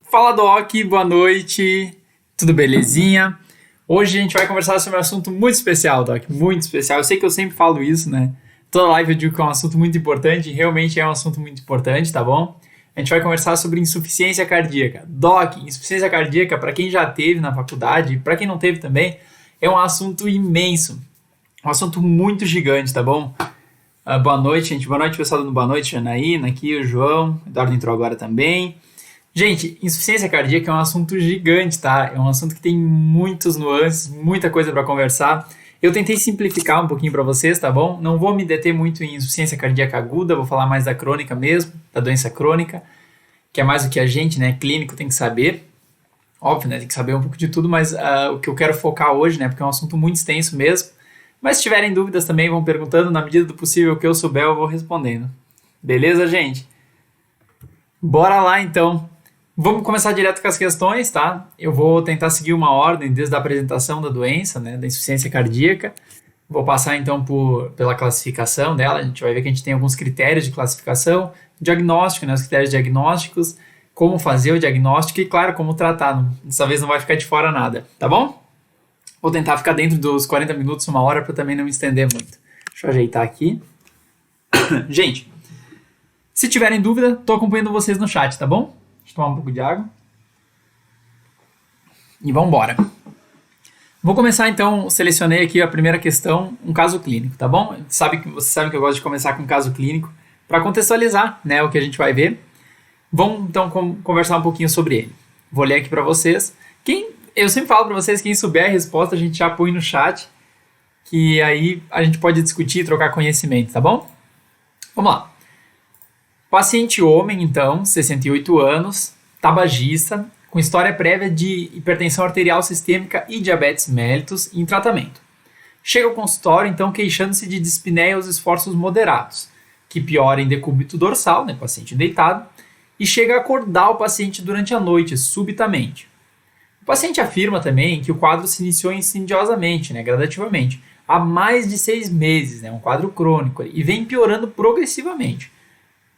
Fala Doc, boa noite, tudo belezinha? Hoje a gente vai conversar sobre um assunto muito especial, Doc, muito especial. Eu sei que eu sempre falo isso, né? Toda live eu digo que é um assunto muito importante, e realmente é um assunto muito importante, tá bom? A gente vai conversar sobre insuficiência cardíaca. Doc, insuficiência cardíaca, para quem já teve na faculdade, para quem não teve também, é um assunto imenso, um assunto muito gigante, tá bom? Boa noite, gente. Boa noite, pessoal dando boa noite, Janaína, aqui, o João, o Eduardo entrou agora também. Gente, insuficiência cardíaca é um assunto gigante, tá? É um assunto que tem muitos nuances, muita coisa para conversar. Eu tentei simplificar um pouquinho para vocês, tá bom? Não vou me deter muito em insuficiência cardíaca aguda, vou falar mais da crônica mesmo, da doença crônica, que é mais o que a gente, né, clínico, tem que saber. Óbvio, né, tem que saber um pouco de tudo, mas o que eu quero focar hoje, né, porque é um assunto muito extenso mesmo. Mas se tiverem dúvidas também, vão perguntando, na medida do possível que eu souber, eu vou respondendo. Beleza, gente? Bora lá, então. Vamos começar direto com as questões, tá? Eu vou tentar seguir uma ordem desde a apresentação da doença, né, da insuficiência cardíaca. Vou passar então pela classificação dela. A gente vai ver que a gente tem alguns critérios de classificação, diagnóstico, né, os critérios diagnósticos, como fazer o diagnóstico e, claro, como tratar. Dessa vez não vai ficar de fora nada, tá bom? Vou tentar ficar dentro dos 40 minutos, uma hora, para também não me estender muito. Deixa eu ajeitar aqui. Gente, se tiverem dúvida, estou acompanhando vocês no chat, tá bom? Deixa eu tomar um pouco de água. E vamos embora. Vou começar então, selecionei aqui a primeira questão, um caso clínico, tá bom? Você sabe que eu gosto de começar com um caso clínico para contextualizar, né, o que a gente vai ver. Vamos então conversar um pouquinho sobre ele. Vou ler aqui para vocês. Eu sempre falo para vocês, quem souber a resposta a gente já põe no chat, que aí a gente pode discutir e trocar conhecimento, tá bom? Vamos lá. Paciente homem, então, 68 anos, tabagista, com história prévia de hipertensão arterial sistêmica e diabetes mellitus em tratamento. Chega ao consultório, então, queixando-se de dispneia aos esforços moderados, que piora em decúbito dorsal, né, paciente deitado, e chega a acordar o paciente durante a noite, subitamente. O paciente afirma também que o quadro se iniciou insidiosamente, né, gradativamente, há mais de 6 meses, né, um quadro crônico, e vem piorando progressivamente.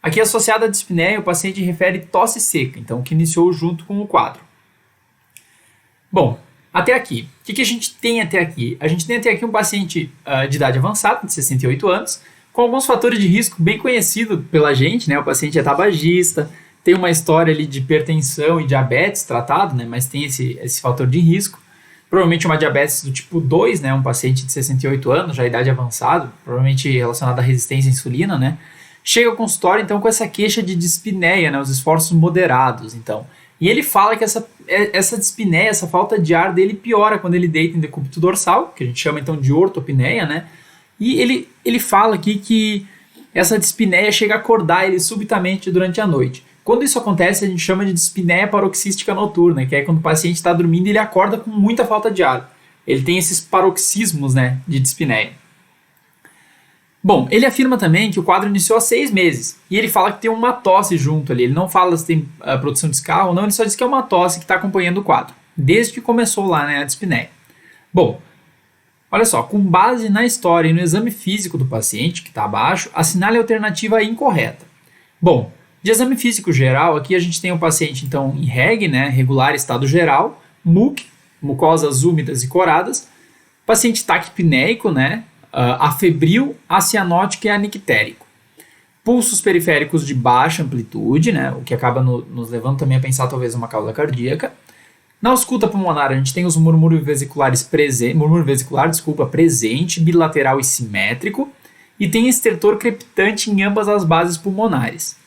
Aqui, associado à dispneia, o paciente refere tosse seca, então, que iniciou junto com o quadro. Bom, até aqui. O que a gente tem até aqui? A gente tem até aqui um paciente de idade avançada, de 68 anos, com alguns fatores de risco bem conhecidos pela gente, né? O paciente é tabagista, tem uma história ali de hipertensão e diabetes tratado, né? Mas tem esse fator de risco. Provavelmente uma diabetes do tipo 2, né? Um paciente de 68 anos, já idade avançada, provavelmente relacionado à resistência à insulina, né? Chega ao consultório, então, com essa queixa de dispneia, né, os esforços moderados, então. E ele fala que essa dispneia, essa falta de ar dele piora quando ele deita em decúbito dorsal, que a gente chama, então, de ortopneia, né? E ele fala aqui que essa dispneia chega a acordar ele subitamente durante a noite. Quando isso acontece, a gente chama de dispneia paroxística noturna, que é quando o paciente está dormindo e ele acorda com muita falta de ar. Ele tem esses paroxismos, né, de dispneia. Bom, ele afirma também que o quadro iniciou há 6 meses, e ele fala que tem uma tosse junto ali, ele não fala se tem produção de escarro ou não, ele só diz que é uma tosse que está acompanhando o quadro, desde que começou lá, né, a dispneia. Bom, olha só, com base na história e no exame físico do paciente, que está abaixo, assinale a alternativa incorreta. Bom, de exame físico geral, aqui a gente tem o paciente, então, em REG, né, regular estado geral, MUC, mucosas úmidas e coradas, paciente taquipneico, né, afebril, acianótico e anictérico. Pulsos periféricos de baixa amplitude, né, o que acaba nos levando também a pensar talvez uma causa cardíaca. Na ausculta pulmonar, a gente tem os murmúrio vesicular presente, bilateral e simétrico, e tem estertor crepitante em ambas as bases pulmonares.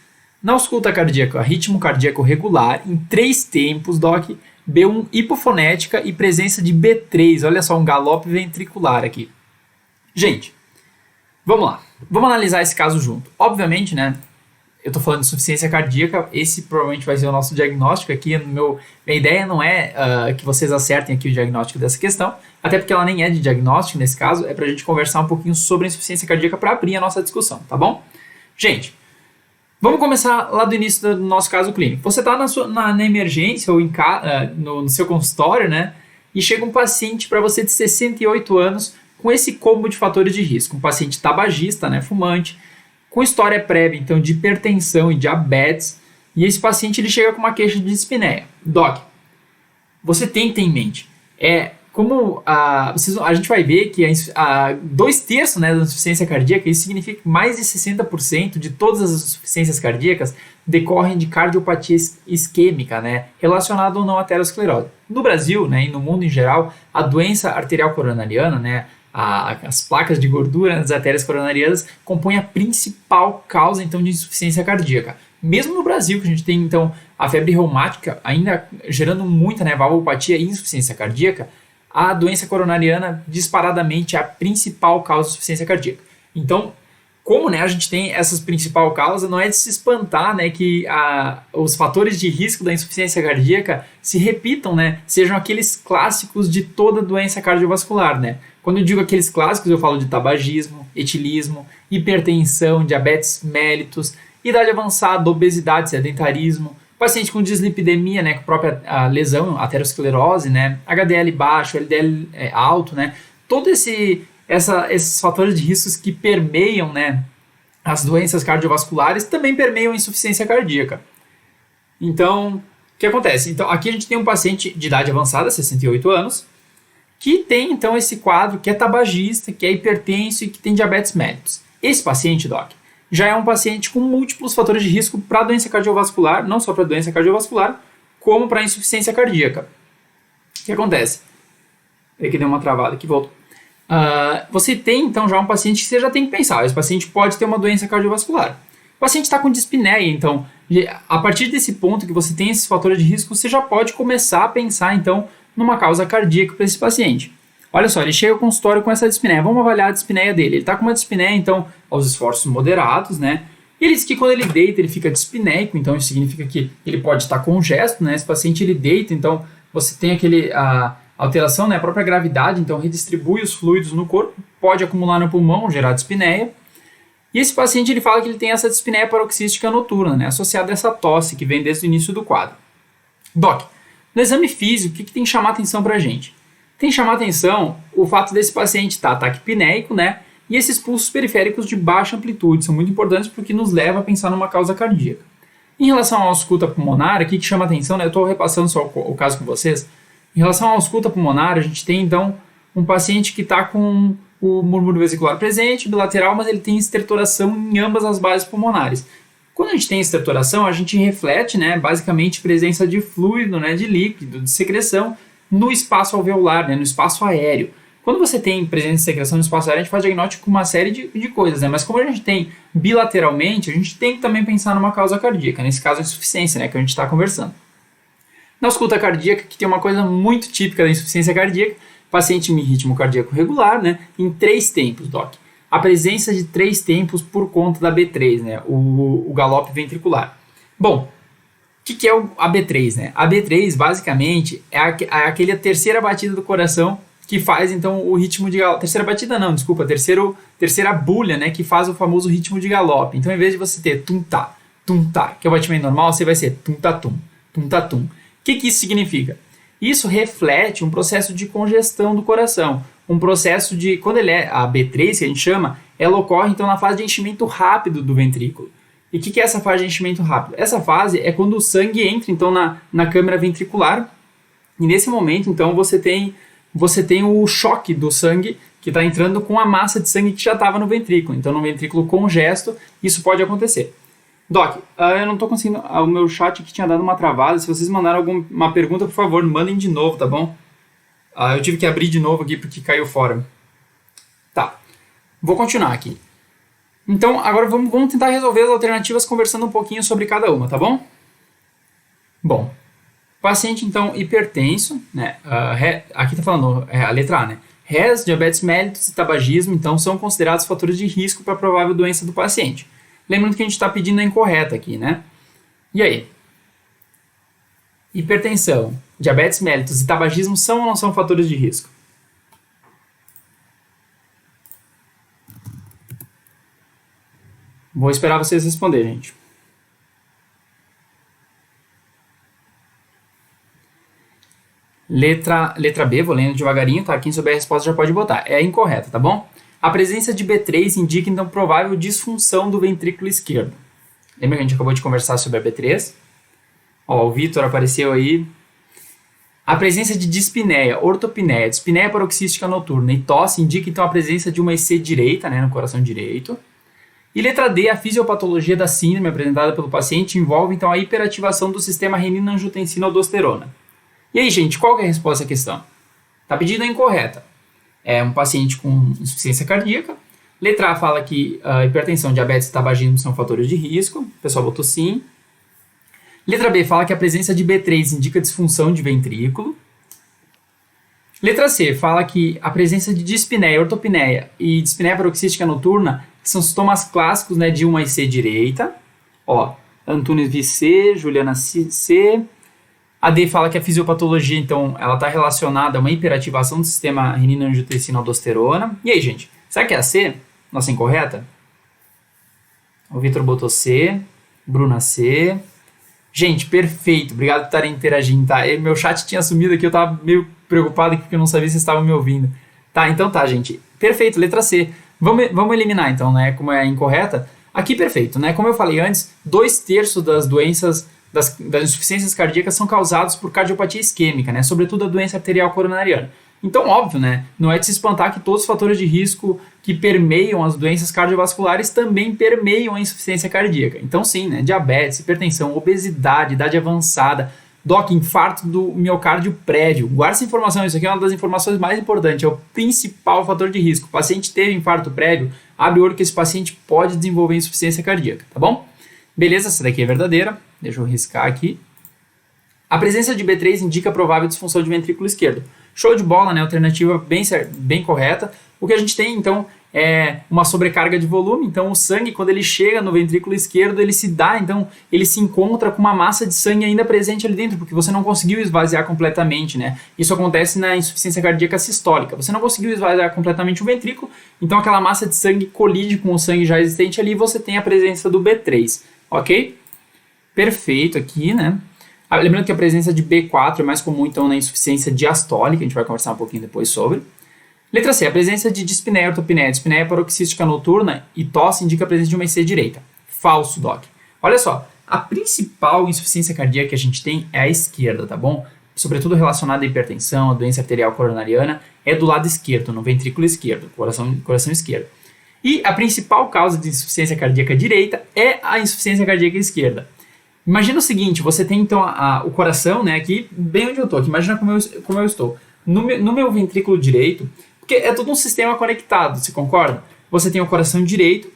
Na ausculta cardíaca, ritmo cardíaco regular, em 3 tempos, Doc, B1 hipofonética e presença de B3, olha só, um galope ventricular aqui. Gente, vamos lá. Vamos analisar esse caso junto. Obviamente, né, eu estou falando de insuficiência cardíaca, esse provavelmente vai ser o nosso diagnóstico aqui. Minha ideia não é que vocês acertem aqui o diagnóstico dessa questão, até porque ela nem é de diagnóstico nesse caso, é para a gente conversar um pouquinho sobre a insuficiência cardíaca para abrir a nossa discussão, tá bom? Gente, vamos começar lá do início do nosso caso clínico. Você está na emergência ou no seu consultório, né, e chega um paciente para você de 68 anos com esse combo de fatores de risco. Um paciente tabagista, né, fumante, com história prévia, então, de hipertensão e diabetes, e esse paciente ele chega com uma queixa de dispneia. Doc, você tem que ter em mente, como a gente vai ver que 2/3, né, da insuficiência cardíaca, isso significa que mais de 60% de todas as insuficiências cardíacas decorrem de cardiopatia isquêmica, né, relacionada ou não à aterosclerose. No Brasil, né, e no mundo em geral, a doença arterial coronariana, né, as placas de gordura nas artérias coronarianas compõem a principal causa então de insuficiência cardíaca. Mesmo no Brasil, que a gente tem então a febre reumática ainda gerando muita, né, valvopatia e insuficiência cardíaca, a doença coronariana disparadamente é a principal causa de insuficiência cardíaca. Então, como, né, a gente tem essas principal causa, não é de se espantar, né, que os fatores de risco da insuficiência cardíaca se repitam, né, sejam aqueles clássicos de toda doença cardiovascular, né. Quando eu digo aqueles clássicos, eu falo de tabagismo, etilismo, hipertensão, diabetes mellitus, idade avançada, obesidade, sedentarismo, paciente com dislipidemia, né, com a própria lesão, aterosclerose, né, HDL baixo, LDL alto, né, todos esses fatores de riscos que permeiam, né, as doenças cardiovasculares também permeiam a insuficiência cardíaca. Então, o que acontece? Então, aqui a gente tem um paciente de idade avançada, 68 anos, que tem então esse quadro que é tabagista, que é hipertenso e que tem diabetes mellitus. Esse paciente, Doc, já é um paciente com múltiplos fatores de risco para doença cardiovascular, não só para doença cardiovascular, como para insuficiência cardíaca. O que acontece? É que deu uma travada aqui, voltou. Você tem então já um paciente que você já tem que pensar, esse paciente pode ter uma doença cardiovascular. O paciente está com dispneia, então, a partir desse ponto que você tem esses fatores de risco, você já pode começar a pensar então numa causa cardíaca para esse paciente. Olha só, ele chega ao consultório com essa dispneia. Vamos avaliar a dispneia dele. Ele está com uma dispneia, então, aos esforços moderados, né? E ele diz que quando ele deita, ele fica dispneico, então isso significa que ele pode estar congesto, né? Esse paciente, ele deita, então, você tem a alteração, né? A própria gravidade, então, redistribui os fluidos no corpo, pode acumular no pulmão, gerar dispneia. E esse paciente, ele fala que ele tem essa dispneia paroxística noturna, né? Associada a essa tosse que vem desde o início do quadro. Doc, no exame físico, o que tem que chamar atenção para a gente? Tem que chamar atenção o fato desse paciente estar taquipneico, né? E esses pulsos periféricos de baixa amplitude são muito importantes porque nos leva a pensar numa causa cardíaca. Em relação à ausculta pulmonar, o que chama atenção, né? Eu estou repassando só o caso com vocês. Em relação à ausculta pulmonar, a gente tem então um paciente que está com o murmúrio vesicular presente, bilateral, mas ele tem estertoração em ambas as bases pulmonares. Quando a gente tem estertoração, a gente reflete, né, basicamente presença de fluido, né, de líquido, de secreção no espaço alveolar, né, no espaço aéreo. Quando você tem presença de secreção no espaço aéreo, a gente faz diagnóstico com uma série de coisas, né, mas como a gente tem bilateralmente, a gente tem que também pensar numa causa cardíaca, nesse caso a insuficiência, né, que a gente está conversando. Na ausculta cardíaca, que tem uma coisa muito típica da insuficiência cardíaca, paciente em ritmo cardíaco regular, né, em 3 tempos, Doc. A presença de 3 tempos por conta da B3, né, o galope ventricular. Bom, o que é a B3, né? A B3, basicamente, é aquela terceira batida do coração que faz, então, o ritmo de galope. Terceira batida não, desculpa, terceira bulha, né, que faz o famoso ritmo de galope. Então, em vez de você ter tum-tá, que é o batimento normal, você vai ser tum-tá-tum, tum-tá-tum. O que isso significa? Isso reflete um processo de congestão do coração. Um processo de, quando ele é a B3, que a gente chama, ela ocorre então na fase de enchimento rápido do ventrículo. E o que é essa fase de enchimento rápido? Essa fase é quando o sangue entra então na câmara ventricular e nesse momento então você tem o choque do sangue que está entrando com a massa de sangue que já estava no ventrículo. Então no ventrículo congesto isso pode acontecer. Doc, eu não estou conseguindo, o meu chat aqui tinha dado uma travada, se vocês mandaram alguma pergunta, por favor, mandem de novo, tá bom? Eu tive que abrir de novo aqui porque caiu fora. Tá, vou continuar aqui. Então, agora vamos tentar resolver as alternativas conversando um pouquinho sobre cada uma, tá bom? Bom, paciente, então, hipertenso, né? Aqui tá falando a letra A, né? HES, diabetes mellitus e tabagismo, então, são considerados fatores de risco para a provável doença do paciente. Lembrando que a gente está pedindo a incorreta aqui, né? E aí? Hipertensão, diabetes mellitus e tabagismo são ou não são fatores de risco? Vou esperar vocês responderem, gente. Letra B, vou lendo devagarinho, tá? Quem souber a resposta já pode botar. É incorreta, tá bom? A presença de B3 indica, então, provável disfunção do ventrículo esquerdo. Lembra que a gente acabou de conversar sobre a B3? Ó, o Vitor apareceu aí. A presença de dispneia, ortopneia, dispneia paroxística noturna e tosse indica então a presença de uma EC direita, né, no coração direito. E letra D, a fisiopatologia da síndrome apresentada pelo paciente envolve então a hiperativação do sistema renina-angiotensina-aldosterona. E aí, gente, qual que é a resposta à questão? Tá pedida incorreta. É um paciente com insuficiência cardíaca. Letra A fala que a hipertensão, diabetes e tabagismo são fatores de risco. O pessoal botou sim. Letra B fala que a presença de B3 indica disfunção de ventrículo. Letra C fala que a presença de dispneia, ortopneia e dispneia paroxística noturna são sintomas clássicos, né, de uma IC direita. Ó, Antunes V C, Juliana C. A D fala que a fisiopatologia, então, ela está relacionada a uma hiperativação do sistema renina-angiotensina-aldosterona. E aí, gente, será que é a C? Nossa, incorreta? O Vitor botou C, Bruna C. Gente, perfeito. Obrigado por estarem interagindo, tá? Meu chat tinha sumido aqui, eu tava meio preocupado aqui porque eu não sabia se vocês estavam me ouvindo. Tá, então tá, gente. Perfeito, letra C. Vamos eliminar, então, né? Como é incorreta. Aqui, perfeito, né? Como eu falei antes, 2/3 das doenças, das insuficiências cardíacas são causados por cardiopatia isquêmica, né? Sobretudo a doença arterial coronariana. Então, óbvio, né? Não é de se espantar que todos os fatores de risco que permeiam as doenças cardiovasculares também permeiam a insuficiência cardíaca. Então, sim, né? Diabetes, hipertensão, obesidade, idade avançada, infarto do miocárdio prévio. Guarda essa informação, isso aqui é uma das informações mais importantes, é o principal fator de risco. O paciente teve infarto prévio, abre o olho que esse paciente pode desenvolver insuficiência cardíaca, tá bom? Beleza, essa daqui é verdadeira. Deixa eu riscar aqui. A presença de B3 indica provável disfunção de ventrículo esquerdo. Show de bola, né? Alternativa bem correta. O que a gente tem, então, é uma sobrecarga de volume. Então, o sangue, quando ele chega no ventrículo esquerdo, ele se encontra com uma massa de sangue ainda presente ali dentro, porque você não conseguiu esvaziar completamente, né? Isso acontece na insuficiência cardíaca sistólica. Você não conseguiu esvaziar completamente o ventrículo, então aquela massa de sangue colide com o sangue já existente ali e você tem a presença do B3, ok? Perfeito aqui, né? Lembrando que a presença de B4 é mais comum, então, na insuficiência diastólica, a gente vai conversar um pouquinho depois sobre. Letra C, a presença de dispneia, ortopneia, dispneia paroxística noturna e tosse indica a presença de uma IC direita. Falso, Doc. Olha só, a principal insuficiência cardíaca que a gente tem é a esquerda, tá bom? Sobretudo relacionada à hipertensão, à doença arterial coronariana, é do lado esquerdo, no ventrículo esquerdo, coração esquerdo. E a principal causa de insuficiência cardíaca direita é a insuficiência cardíaca esquerda. Imagina o seguinte, você tem então o coração, né, aqui bem onde eu estou, imagina como eu estou. No meu ventrículo direito, porque é todo um sistema conectado, você concorda? Você tem o coração direito,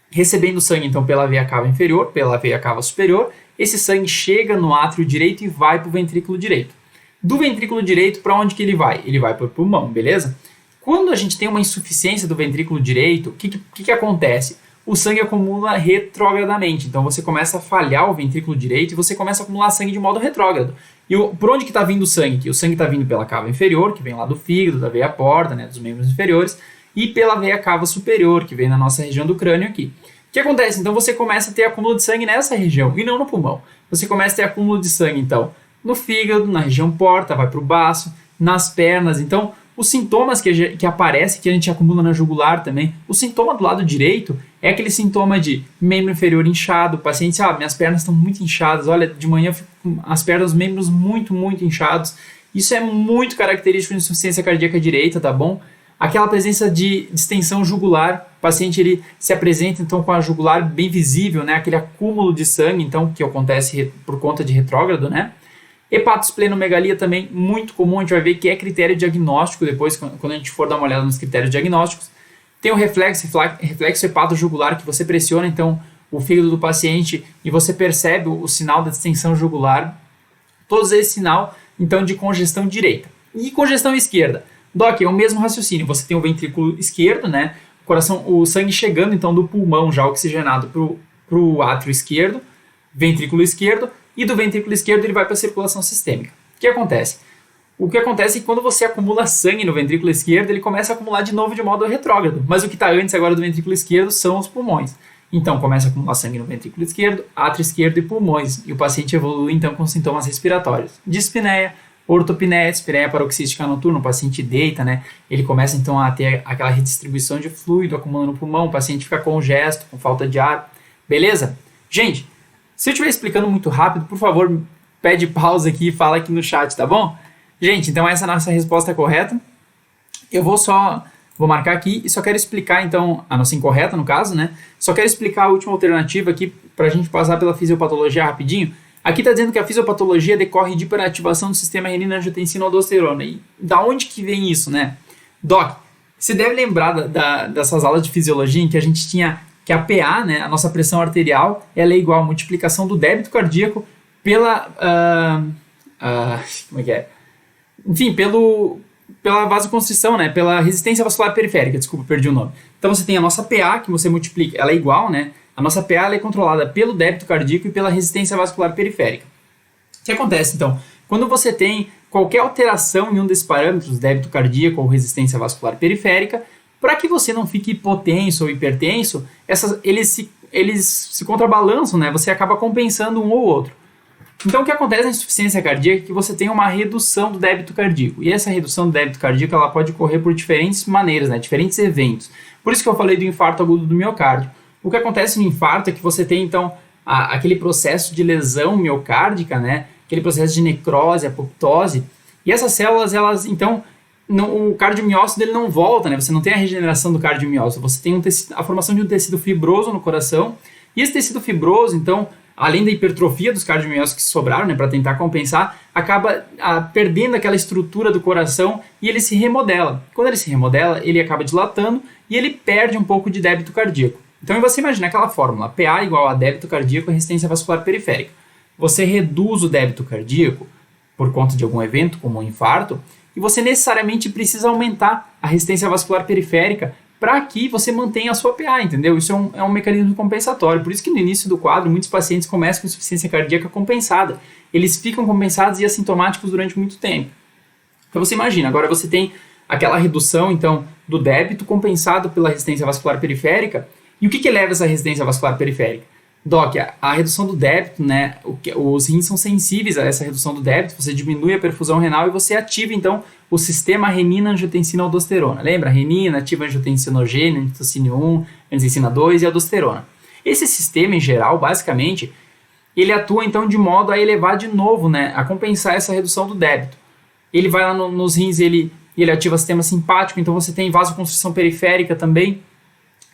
recebendo sangue então pela veia cava inferior, pela veia cava superior, esse sangue chega no átrio direito e vai para o ventrículo direito. Do ventrículo direito, para onde que ele vai? Ele vai para o pulmão, beleza? Quando a gente tem uma insuficiência do ventrículo direito, o que acontece? O sangue acumula retrogradamente. Então você começa a falhar o ventrículo direito e você começa a acumular sangue de modo retrógrado. E por onde que está vindo o sangue aqui? O sangue está vindo pela cava inferior, que vem lá do fígado, da veia porta, né, dos membros inferiores, e pela veia cava superior, que vem na nossa região do crânio aqui. O que acontece? Então você começa a ter acúmulo de sangue nessa região e não no pulmão. Você começa a ter acúmulo de sangue, então, no fígado, na região porta, vai para o baço, nas pernas. Então, os sintomas que aparecem, que a gente acumula na jugular também, o sintoma do lado direito é aquele sintoma de membro inferior inchado, o paciente, minhas pernas estão muito inchadas, olha, de manhã eu fico com as pernas, os membros muito inchados. Isso é muito característico de insuficiência cardíaca direita, tá bom? Aquela presença de distensão jugular, o paciente ele se apresenta então com a jugular bem visível, né? Aquele acúmulo de sangue, então, que acontece por conta de retrógrado, né? Hepatosplenomegalia também, muito comum, a gente vai ver que é critério diagnóstico depois, quando a gente for dar uma olhada nos critérios diagnósticos. Tem o reflexo hepatojugular, que você pressiona, então, o fígado do paciente e você percebe o sinal da distensão jugular. Todos esse sinal, então, de congestão direita. E congestão esquerda? Doc, é o mesmo raciocínio. Você tem o ventrículo esquerdo, né? O sangue chegando, então, do pulmão já oxigenado para o átrio esquerdo, ventrículo esquerdo, e do ventrículo esquerdo ele vai para a circulação sistêmica. O que acontece? O que acontece é que quando você acumula sangue no ventrículo esquerdo, ele começa a acumular de novo de modo retrógrado. Mas o que está antes agora do ventrículo esquerdo são os pulmões. Então começa a acumular sangue no ventrículo esquerdo, átrio esquerdo e pulmões. E o paciente evolui então com sintomas respiratórios. Dispneia, ortopneia, dispneia paroxística noturna, o paciente deita, né? Ele começa então a ter aquela redistribuição de fluido acumulando no pulmão, o paciente fica congesto, com falta de ar. Beleza? Gente, se eu estiver explicando muito rápido, por favor, pede pausa aqui e fala aqui no chat, tá bom? Gente, então essa é a nossa resposta correta. Eu vou marcar aqui e só quero explicar, então, a nossa incorreta, no caso, né? Só quero explicar a última alternativa aqui para a gente passar pela fisiopatologia rapidinho. Aqui está dizendo que a fisiopatologia decorre de hiperativação do sistema renina-angiotensina-aldosterona. E da onde que vem isso, né? Doc, você deve lembrar dessas aulas de fisiologia em que a gente tinha que a PA, né, a nossa pressão arterial, ela é igual à multiplicação do débito cardíaco pela... como é que é? Enfim, pela vasoconstrição, né? Pela resistência vascular periférica, desculpa, perdi o nome. Então você tem a nossa PA, que você multiplica, ela é igual, né? A nossa PA ela é controlada pelo débito cardíaco e pela resistência vascular periférica. O que acontece, então? Quando você tem qualquer alteração em um desses parâmetros, débito cardíaco ou resistência vascular periférica, para que você não fique hipotenso ou hipertenso, eles se contrabalançam, né? Você acaba compensando um ou outro. Então, o que acontece na insuficiência cardíaca é que você tem uma redução do débito cardíaco. E essa redução do débito cardíaco ela pode ocorrer por diferentes maneiras, né? Diferentes eventos. Por isso que eu falei do infarto agudo do miocárdio. O que acontece no infarto é que você tem, então, aquele processo de lesão miocárdica, né? Aquele processo de necrose, apoptose. E essas células, elas, então, o cardiomiócito dele não volta, né? Você não tem a regeneração do cardiomiócito. Você tem a formação de um tecido fibroso no coração. E esse tecido fibroso, então, além da hipertrofia dos cardiomiócitos que sobraram, né, para tentar compensar, acaba perdendo aquela estrutura do coração e ele se remodela. Quando ele se remodela, ele acaba dilatando e ele perde um pouco de débito cardíaco. Então você imagina aquela fórmula, PA igual a débito cardíaco e resistência vascular periférica. Você reduz o débito cardíaco por conta de algum evento, como um infarto, e você necessariamente precisa aumentar a resistência vascular periférica para que você mantenha a sua PA, entendeu? Isso é um mecanismo compensatório. Por isso que no início do quadro, muitos pacientes começam com insuficiência cardíaca compensada. Eles ficam compensados e assintomáticos durante muito tempo. Então você imagina, agora você tem aquela redução, então, do débito compensado pela resistência vascular periférica. E o que leva essa resistência vascular periférica? Doc, a redução do débito, né? Os rins são sensíveis a essa redução do débito, você diminui a perfusão renal e você ativa, então, o sistema renina-angiotensina-aldosterona. Lembra? Renina ativa angiotensinogênio, angiotensina 1, angiotensina 2 e aldosterona. Esse sistema, em geral, basicamente, ele atua, então, de modo a elevar de novo, né? A compensar essa redução do débito. Ele vai lá nos rins, ele ativa o sistema simpático, então você tem vasoconstrição periférica também.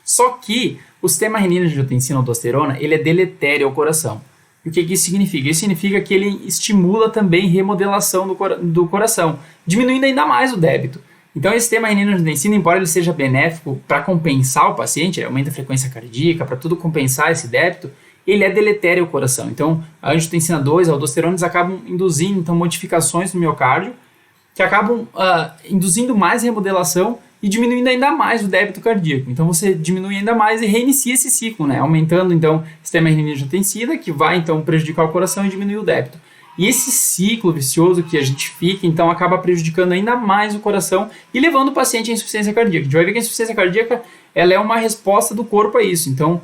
Só que o sistema renina-angiotensina-aldosterona, ele é deletério ao coração. E o que isso significa? Isso significa que ele estimula também remodelação do coração, diminuindo ainda mais o débito. Então, esse sistema renina-angiotensina, embora ele seja benéfico para compensar o paciente, aumenta a frequência cardíaca, para tudo compensar esse débito, ele é deletério ao coração. Então, a angiotensina 2, a aldosterona, eles acabam induzindo então, modificações no miocárdio, que acabam induzindo mais remodelação e diminuindo ainda mais o débito cardíaco. Então você diminui ainda mais e reinicia esse ciclo, né? Aumentando então o sistema renina-angiotensina, que vai então prejudicar o coração e diminuir o débito. E esse ciclo vicioso que a gente fica, então acaba prejudicando ainda mais o coração e levando o paciente à insuficiência cardíaca. A gente vai ver que a insuficiência cardíaca ela é uma resposta do corpo a isso. Então,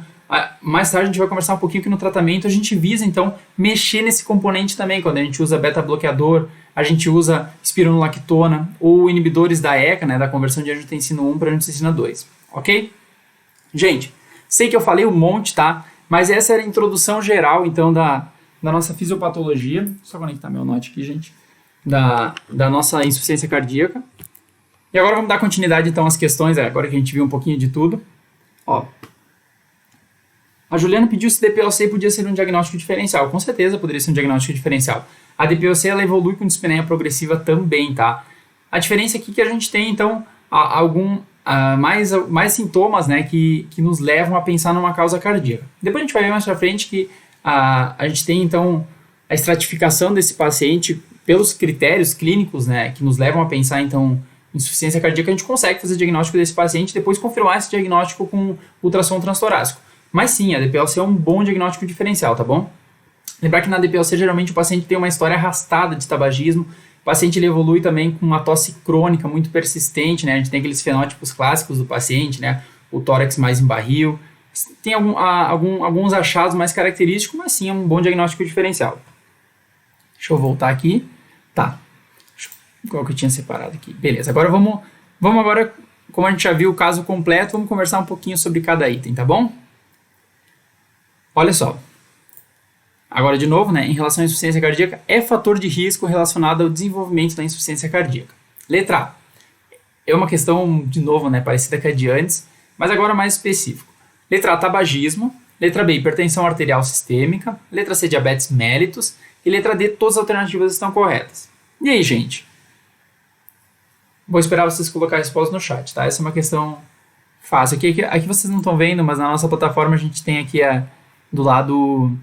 mais tarde a gente vai conversar um pouquinho que no tratamento a gente visa então mexer nesse componente também, quando a gente usa beta-bloqueador, a gente usa espironolactona ou inibidores da ECA, né, da conversão de angiotensina 1 para angiotensina 2, ok? Gente, sei que eu falei um monte, tá? Mas essa era a introdução geral, então, da nossa fisiopatologia. Só conectar meu note aqui, gente. Da nossa insuficiência cardíaca. E agora vamos dar continuidade, então, às questões, agora que a gente viu um pouquinho de tudo. Ó, a Juliana pediu se DPLC podia ser um diagnóstico diferencial. Com certeza poderia ser um diagnóstico diferencial. A DPLC ela evolui com dispneia progressiva também, tá? A diferença aqui é que a gente tem, então, mais sintomas, né, que nos levam a pensar numa causa cardíaca. Depois a gente vai ver mais pra frente que a gente tem, então, a estratificação desse paciente pelos critérios clínicos, né, que nos levam a pensar, então, em insuficiência cardíaca. A gente consegue fazer diagnóstico desse paciente e depois confirmar esse diagnóstico com ultrassom transtorácico. Mas sim, a DPLC é um bom diagnóstico diferencial, tá bom? Lembrar que na DPLC, geralmente, o paciente tem uma história arrastada de tabagismo. O paciente ele evolui também com uma tosse crônica muito persistente, né? A gente tem aqueles fenótipos clássicos do paciente, né? O tórax mais em barril. Tem alguns achados mais característicos, mas sim, é um bom diagnóstico diferencial. Deixa eu voltar aqui. Tá. Qual que eu tinha separado aqui? Beleza, agora vamos agora, como a gente já viu o caso completo, vamos conversar um pouquinho sobre cada item, tá bom? Olha só. Agora, de novo, né, em relação à insuficiência cardíaca, é fator de risco relacionado ao desenvolvimento da insuficiência cardíaca. Letra A. É uma questão, de novo, né, parecida com a de antes, mas agora mais específico. Letra A, tabagismo. Letra B, hipertensão arterial sistêmica. Letra C, diabetes mellitus. E letra D, todas as alternativas estão corretas. E aí, gente? Vou esperar vocês colocar a resposta no chat, tá? Essa é uma questão fácil. Aqui vocês não estão vendo, mas na nossa plataforma a gente tem aqui do lado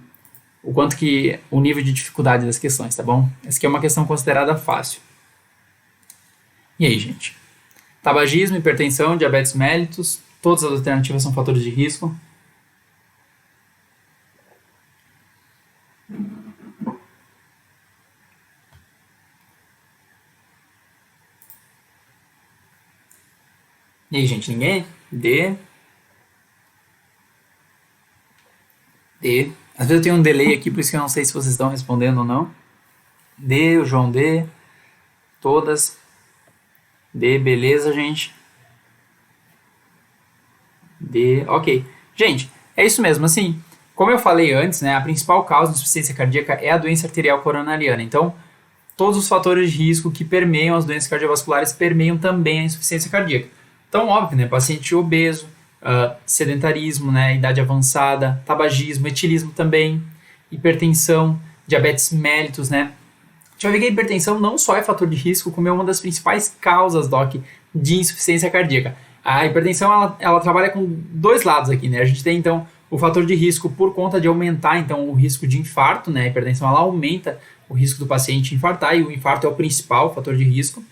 o quanto que o nível de dificuldade das questões, tá bom? Essa aqui é uma questão considerada fácil. E aí, gente? Tabagismo, hipertensão, diabetes mellitus, todas as alternativas são fatores de risco. E aí, gente, ninguém? D. Às vezes eu tenho um delay aqui, por isso que eu não sei se vocês estão respondendo ou não. D, o João D. Todas. D, beleza, gente. D, ok. Gente, é isso mesmo, assim, como eu falei antes, né, a principal causa de insuficiência cardíaca é a doença arterial coronariana. Então, todos os fatores de risco que permeiam as doenças cardiovasculares permeiam também a insuficiência cardíaca. Então, óbvio, né, paciente obeso, sedentarismo, né, idade avançada, tabagismo, etilismo também, hipertensão, diabetes mellitus, né. A gente vai ver que a hipertensão não só é fator de risco, como é uma das principais causas, Doc, de insuficiência cardíaca. A hipertensão, ela trabalha com dois lados aqui, né. A gente tem, então, o fator de risco por conta de aumentar, então, o risco de infarto, né. A hipertensão, ela aumenta o risco do paciente infartar, e o infarto é o principal fator de risco.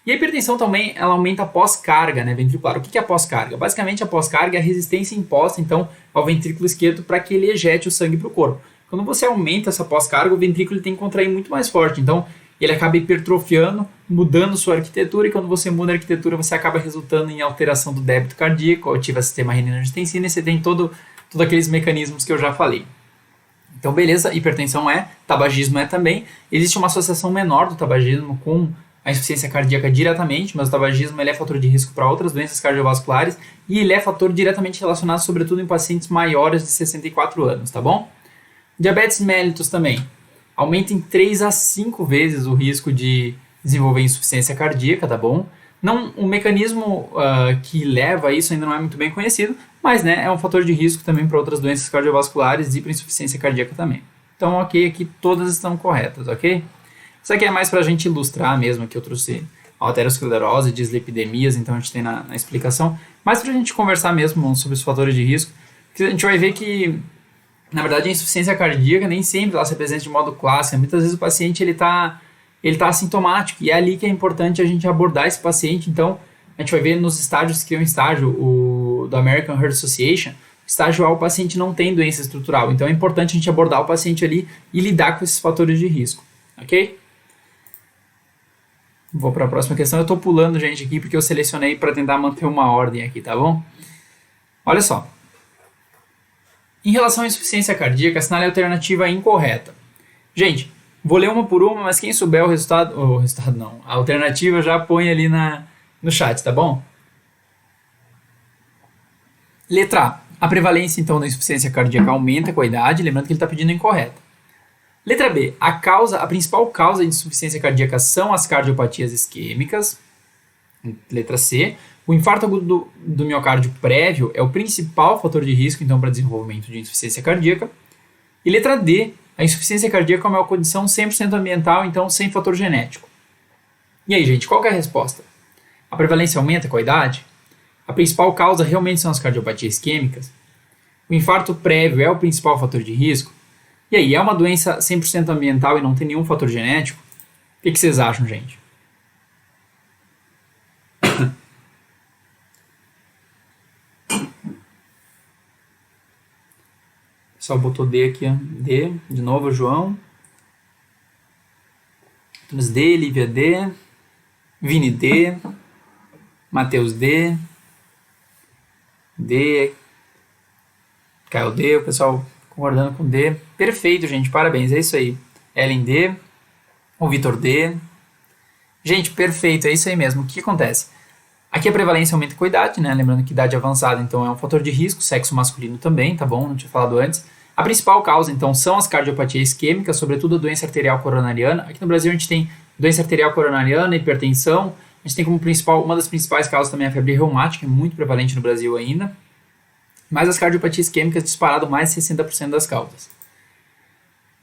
E a hipertensão também, ela aumenta a pós-carga, né, ventricular. O que é a pós-carga? Basicamente, a pós-carga é a resistência imposta, então, ao ventrículo esquerdo para que ele ejete o sangue para o corpo. Quando você aumenta essa pós-carga, o ventrículo tem que contrair muito mais forte. Então, ele acaba hipertrofiando, mudando sua arquitetura, e quando você muda a arquitetura, você acaba resultando em alteração do débito cardíaco, ativa o sistema renina-angiotensina, e você tem todos aqueles mecanismos que eu já falei. Então, beleza, hipertensão é, tabagismo é também. Existe uma associação menor do tabagismo com a insuficiência cardíaca diretamente, mas o tabagismo ele é fator de risco para outras doenças cardiovasculares e ele é fator diretamente relacionado, sobretudo em pacientes maiores de 64 anos, tá bom? Diabetes mellitus também. Aumenta em 3 a 5 vezes o risco de desenvolver insuficiência cardíaca, tá bom? Não, o mecanismo que leva a isso ainda não é muito bem conhecido, mas né, é um fator de risco também para outras doenças cardiovasculares e para insuficiência cardíaca também. Então, ok, aqui todas estão corretas, ok? Isso aqui é mais para a gente ilustrar mesmo, que eu trouxe aterosclerose, dislipidemias, então a gente tem na explicação, mas para a gente conversar mesmo sobre os fatores de risco, que a gente vai ver que, na verdade, a insuficiência cardíaca nem sempre ela se apresenta de modo clássico. Muitas vezes o paciente ele tá assintomático e é ali que é importante a gente abordar esse paciente. Então, a gente vai ver nos estágios que é um estágio do American Heart Association, estágio A, o paciente não tem doença estrutural. Então, é importante a gente abordar o paciente ali e lidar com esses fatores de risco, ok? Vou para a próxima questão. Eu estou pulando, gente, aqui porque eu selecionei para tentar manter uma ordem aqui, tá bom? Olha só. Em relação à insuficiência cardíaca, assinale a alternativa incorreta. Gente, vou ler uma por uma, mas quem souber o resultado não, a alternativa já põe ali no chat, tá bom? Letra A. A prevalência, então, da insuficiência cardíaca aumenta com a idade, lembrando que ele está pedindo incorreta. Letra B. A principal causa de insuficiência cardíaca são as cardiopatias isquêmicas. Letra C. O infarto agudo do miocárdio prévio é o principal fator de risco, então, para desenvolvimento de insuficiência cardíaca. E letra D. A insuficiência cardíaca é uma condição 100% ambiental, então, sem fator genético. E aí, gente, qual que é a resposta? A prevalência aumenta com a idade? A principal causa realmente são as cardiopatias isquêmicas? O infarto prévio é o principal fator de risco? E aí, é uma doença 100% ambiental e não tem nenhum fator genético? O que vocês acham, gente? Só botou D aqui, ó. D, de novo, João. Temos D, Lívia D. Vini D. Matheus D. D. Caio D, o pessoal concordando com D. Perfeito, gente, parabéns, é isso aí. Ellen D. O Vitor D. Gente, perfeito, é isso aí mesmo. O que acontece? Aqui a prevalência aumenta com a idade, né? Lembrando que idade avançada, então, é um fator de risco, sexo masculino também, tá bom? Não tinha falado antes. A principal causa, então, são as cardiopatias isquêmicas, sobretudo a doença arterial coronariana. Aqui no Brasil a gente tem doença arterial coronariana, hipertensão. A gente tem como uma das principais causas também a febre reumática, é muito prevalente no Brasil ainda. Mas as cardiopatias isquêmicas disparado mais de 60% das causas.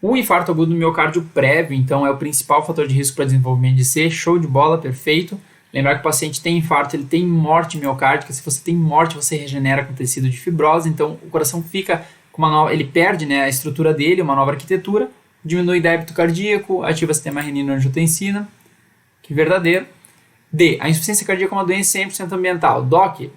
O infarto agudo do miocárdio prévio, então, é o principal fator de risco para desenvolvimento de C. Show de bola, perfeito. Lembrar que o paciente tem infarto, ele tem morte miocárdica. Se você tem morte, você regenera com tecido de fibrose. Então, o coração fica com uma nova... Ele perde, né, a estrutura dele, uma nova arquitetura. Diminui débito cardíaco, ativa o sistema renina-angiotensina. Que verdadeiro. D. A insuficiência cardíaca é uma doença 100% ambiental. DOC?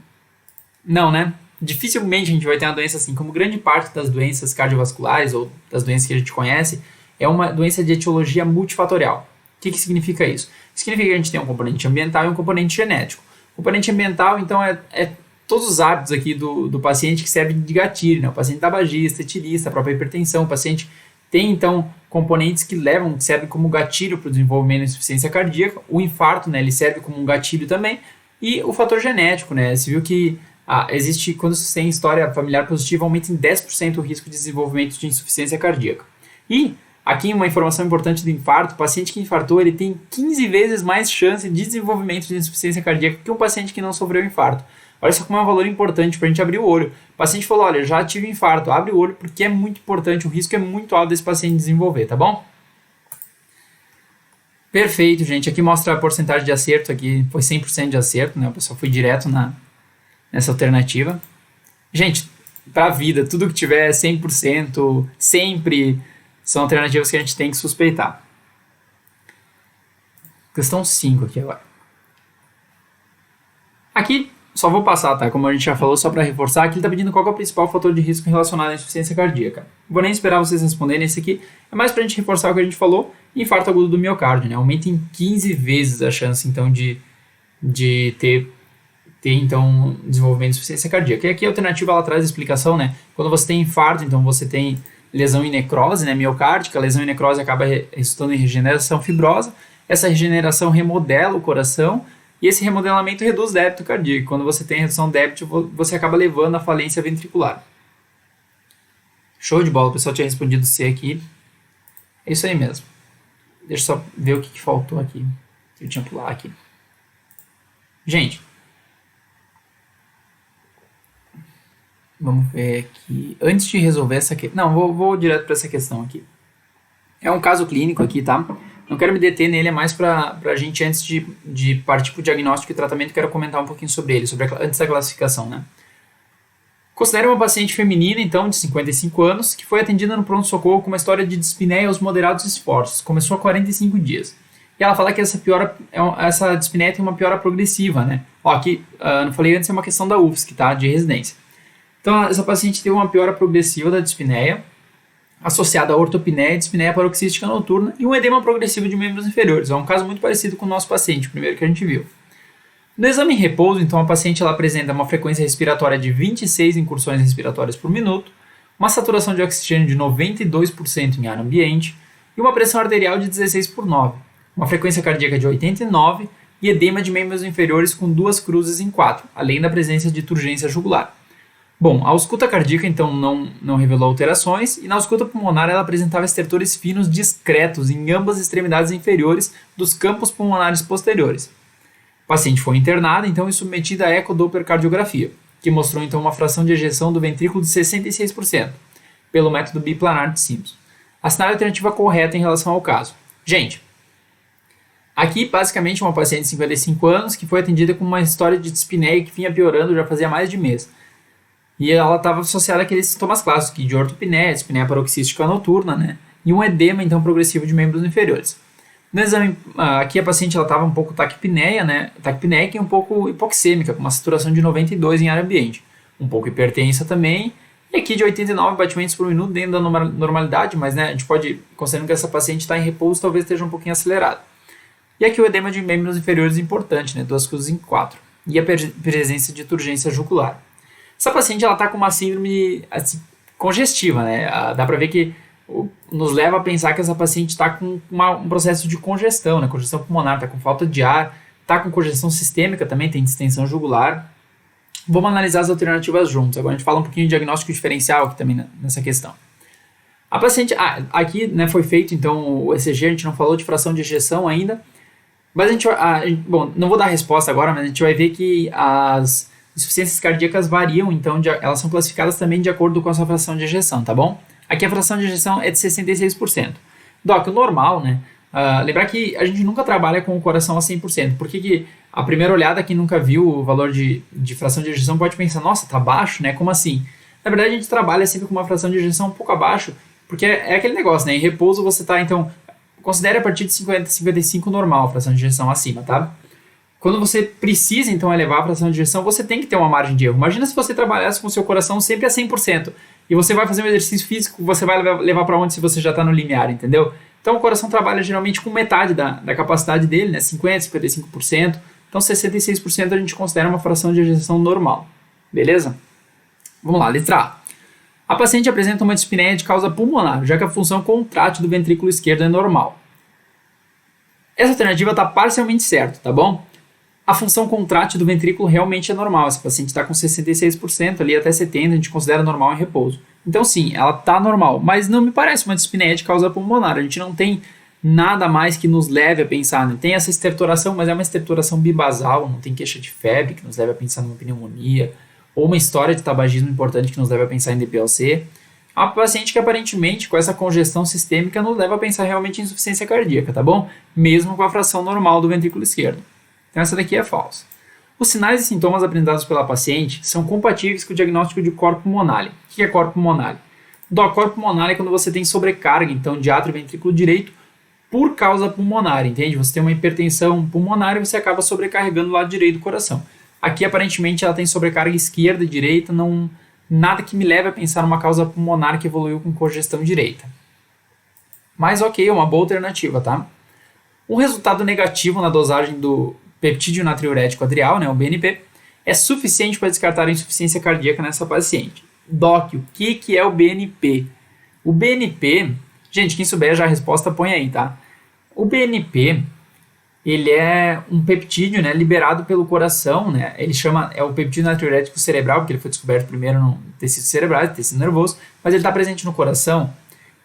Não, né? Dificilmente a gente vai ter uma doença assim, como grande parte das doenças cardiovasculares ou das doenças que a gente conhece, é uma doença de etiologia multifatorial. O que significa isso? Significa que a gente tem um componente ambiental e um componente genético. O componente ambiental, então, é todos os hábitos aqui do paciente que servem de gatilho, né? O paciente tabagista, etilista, a própria hipertensão, o paciente tem, então, componentes que servem como gatilho para o desenvolvimento da insuficiência cardíaca. O infarto, né, ele serve como um gatilho também. E o fator genético, né? Você viu que existe, quando você tem história familiar positiva, aumenta em 10% o risco de desenvolvimento de insuficiência cardíaca. E aqui uma informação importante do infarto: o paciente que infartou, ele tem 15 vezes mais chance de desenvolvimento de insuficiência cardíaca que um paciente que não sofreu infarto. Olha só como é um valor importante para a gente abrir o olho. O paciente falou, olha, já tive infarto, abre o olho porque é muito importante, o risco é muito alto desse paciente desenvolver, tá bom? Perfeito, gente. Aqui mostra a porcentagem de acerto, aqui foi 100% de acerto, né? O pessoal foi direto nessa alternativa. Gente, para a vida, tudo que tiver 100%, sempre, são alternativas que a gente tem que suspeitar. Questão 5 aqui agora. Aqui, só vou passar, tá? Como a gente já falou, só para reforçar, aqui ele está pedindo qual é o principal fator de risco relacionado à insuficiência cardíaca. Não vou nem esperar vocês responderem. Esse aqui é mais para a gente reforçar o que a gente falou. Infarto agudo do miocárdio, né? Aumenta em 15 vezes a chance, então, de ter então, desenvolvimento de insuficiência cardíaca. E aqui a alternativa, ela traz a explicação, né? Quando você tem infarto, então você tem lesão e necrose, né, miocárdica. A lesão e necrose acaba resultando em regeneração fibrosa. Essa regeneração remodela o coração e esse remodelamento reduz débito cardíaco. Quando você tem redução de débito, você acaba levando à falência ventricular. Show de bola, o pessoal tinha respondido C aqui. É isso aí mesmo. Deixa eu só ver o que faltou aqui. Eu tinha que pular aqui. Gente, vamos ver aqui. Antes de resolver essa questão... Não, vou direto para essa questão aqui. É um caso clínico aqui, tá? Não quero me deter nele, é mais para a gente, antes de partir para o diagnóstico e tratamento, quero comentar um pouquinho sobre ele, antes da classificação, né? Considere uma paciente feminina, então, de 55 anos, que foi atendida no pronto-socorro com uma história de dispneia aos moderados esforços. Começou há 45 dias. E ela fala que essa dispneia tem uma piora progressiva, né? Ó, aqui, não falei antes, é uma questão da UFSC, tá? De residência. Então, essa paciente teve uma piora progressiva da dispneia, associada à ortopneia, dispneia paroxística noturna e um edema progressivo de membros inferiores. É um caso muito parecido com o nosso paciente, o primeiro que a gente viu. No exame em repouso, então, a paciente ela apresenta uma frequência respiratória de 26 incursões respiratórias por minuto, uma saturação de oxigênio de 92% em ar ambiente e uma pressão arterial de 16/9, uma frequência cardíaca de 89 e edema de membros inferiores com 2 cruzes em 4, além da presença de turgência jugular. Bom, a ausculta cardíaca, então, não revelou alterações, e na ausculta pulmonar ela apresentava estertores finos discretos em ambas extremidades inferiores dos campos pulmonares posteriores. O paciente foi internado, então, e submetida a ecodopplercardiografia, que mostrou, então, uma fração de ejeção do ventrículo de 66%, pelo método biplanar de Simpson. Assinale a alternativa correta em relação ao caso. Gente, aqui, basicamente, uma paciente de 55 anos que foi atendida com uma história de dispneia que vinha piorando já fazia mais de mês. E ela estava associada àqueles sintomas clássicos de ortopneia, dispneia paroxística noturna, né? E um edema, então, progressivo de membros inferiores. No exame, aqui a paciente estava um pouco taquipneia, né? Taquipneica e um pouco hipoxêmica, com uma saturação de 92 em ar ambiente. Um pouco hipertensa também, e aqui de 89 batimentos por minuto dentro da normalidade, mas, né, a gente pode, considerando que essa paciente está em repouso, talvez esteja um pouquinho acelerado. E aqui o edema de membros inferiores é importante, né? 2 cruzes em 4. E a presença de turgência jugular. Essa paciente está com uma síndrome assim, congestiva, né? Dá para ver que nos leva a pensar que essa paciente está com um processo de congestão, né? Congestão pulmonar, está com falta de ar, está com congestão sistêmica também, tem distensão jugular. Vamos analisar as alternativas juntos. Agora a gente fala um pouquinho de diagnóstico diferencial aqui também nessa questão. A paciente, aqui, né, foi feito então o ECG, a gente não falou de fração de ejeção ainda, mas bom, não vou dar a resposta agora, mas a gente vai ver que as insuficiências cardíacas variam, então elas são classificadas também de acordo com a sua fração de ejeção, tá bom? Aqui a fração de ejeção é de 66%. Doc, o normal, né? Lembrar que a gente nunca trabalha com o coração a 100%. Por que a primeira olhada, quem nunca viu o valor de fração de ejeção pode pensar, nossa, tá baixo, né? Como assim? Na verdade, a gente trabalha sempre com uma fração de ejeção um pouco abaixo, porque é aquele negócio, né? Em repouso você tá, então, considere a partir de 50, 55 normal a fração de ejeção acima, tá? Quando você precisa, então, elevar a fração de ejeção, você tem que ter uma margem de erro. Imagina se você trabalhasse com o seu coração sempre a 100%, e você vai fazer um exercício físico, você vai levar para onde se você já está no limiar, entendeu? Então, o coração trabalha geralmente com metade da capacidade dele, né? 50%, 55%. Então, 66% a gente considera uma fração de ejeção normal. Beleza? Vamos lá, letra A. A paciente apresenta uma dispneia de causa pulmonar, já que a função contrátil do ventrículo esquerdo é normal. Essa alternativa está parcialmente certa, tá bom? A função contrátil do ventrículo realmente é normal. Essa paciente está com 66% ali até 70%, a gente considera normal em repouso. Então sim, ela está normal, mas não me parece uma dispneia de causa pulmonar. A gente não tem nada mais que nos leve a pensar, né? Tem essa estertoração, mas é uma estertoração bibasal, não tem queixa de febre que nos leve a pensar numa pneumonia, ou uma história de tabagismo importante que nos leva a pensar em DPLC. É uma paciente que aparentemente com essa congestão sistêmica nos leva a pensar realmente em insuficiência cardíaca, tá bom? Mesmo com a fração normal do ventrículo esquerdo. Então essa daqui é falsa. Os sinais e sintomas apresentados pela paciente são compatíveis com o diagnóstico de cor pulmonale. O que é cor pulmonale? Cor pulmonale é quando você tem sobrecarga, então, de átrio e ventrículo direito por causa pulmonar, entende? Você tem uma hipertensão pulmonar e você acaba sobrecarregando o lado direito do coração. Aqui, aparentemente, ela tem sobrecarga esquerda e direita, nada que me leve a pensar numa causa pulmonar que evoluiu com congestão direita. Mas ok, é uma boa alternativa, tá? Um resultado negativo na dosagem do peptídeo natriurético adrial, né, o BNP, é suficiente para descartar a insuficiência cardíaca nessa paciente. Doc, o que é o BNP? O BNP, gente, quem souber já a resposta põe aí, tá? O BNP, ele é um peptídeo, né, liberado pelo coração, né? Ele é o peptídeo natriurético cerebral, porque ele foi descoberto primeiro no tecido cerebral, tecido nervoso, mas ele está presente no coração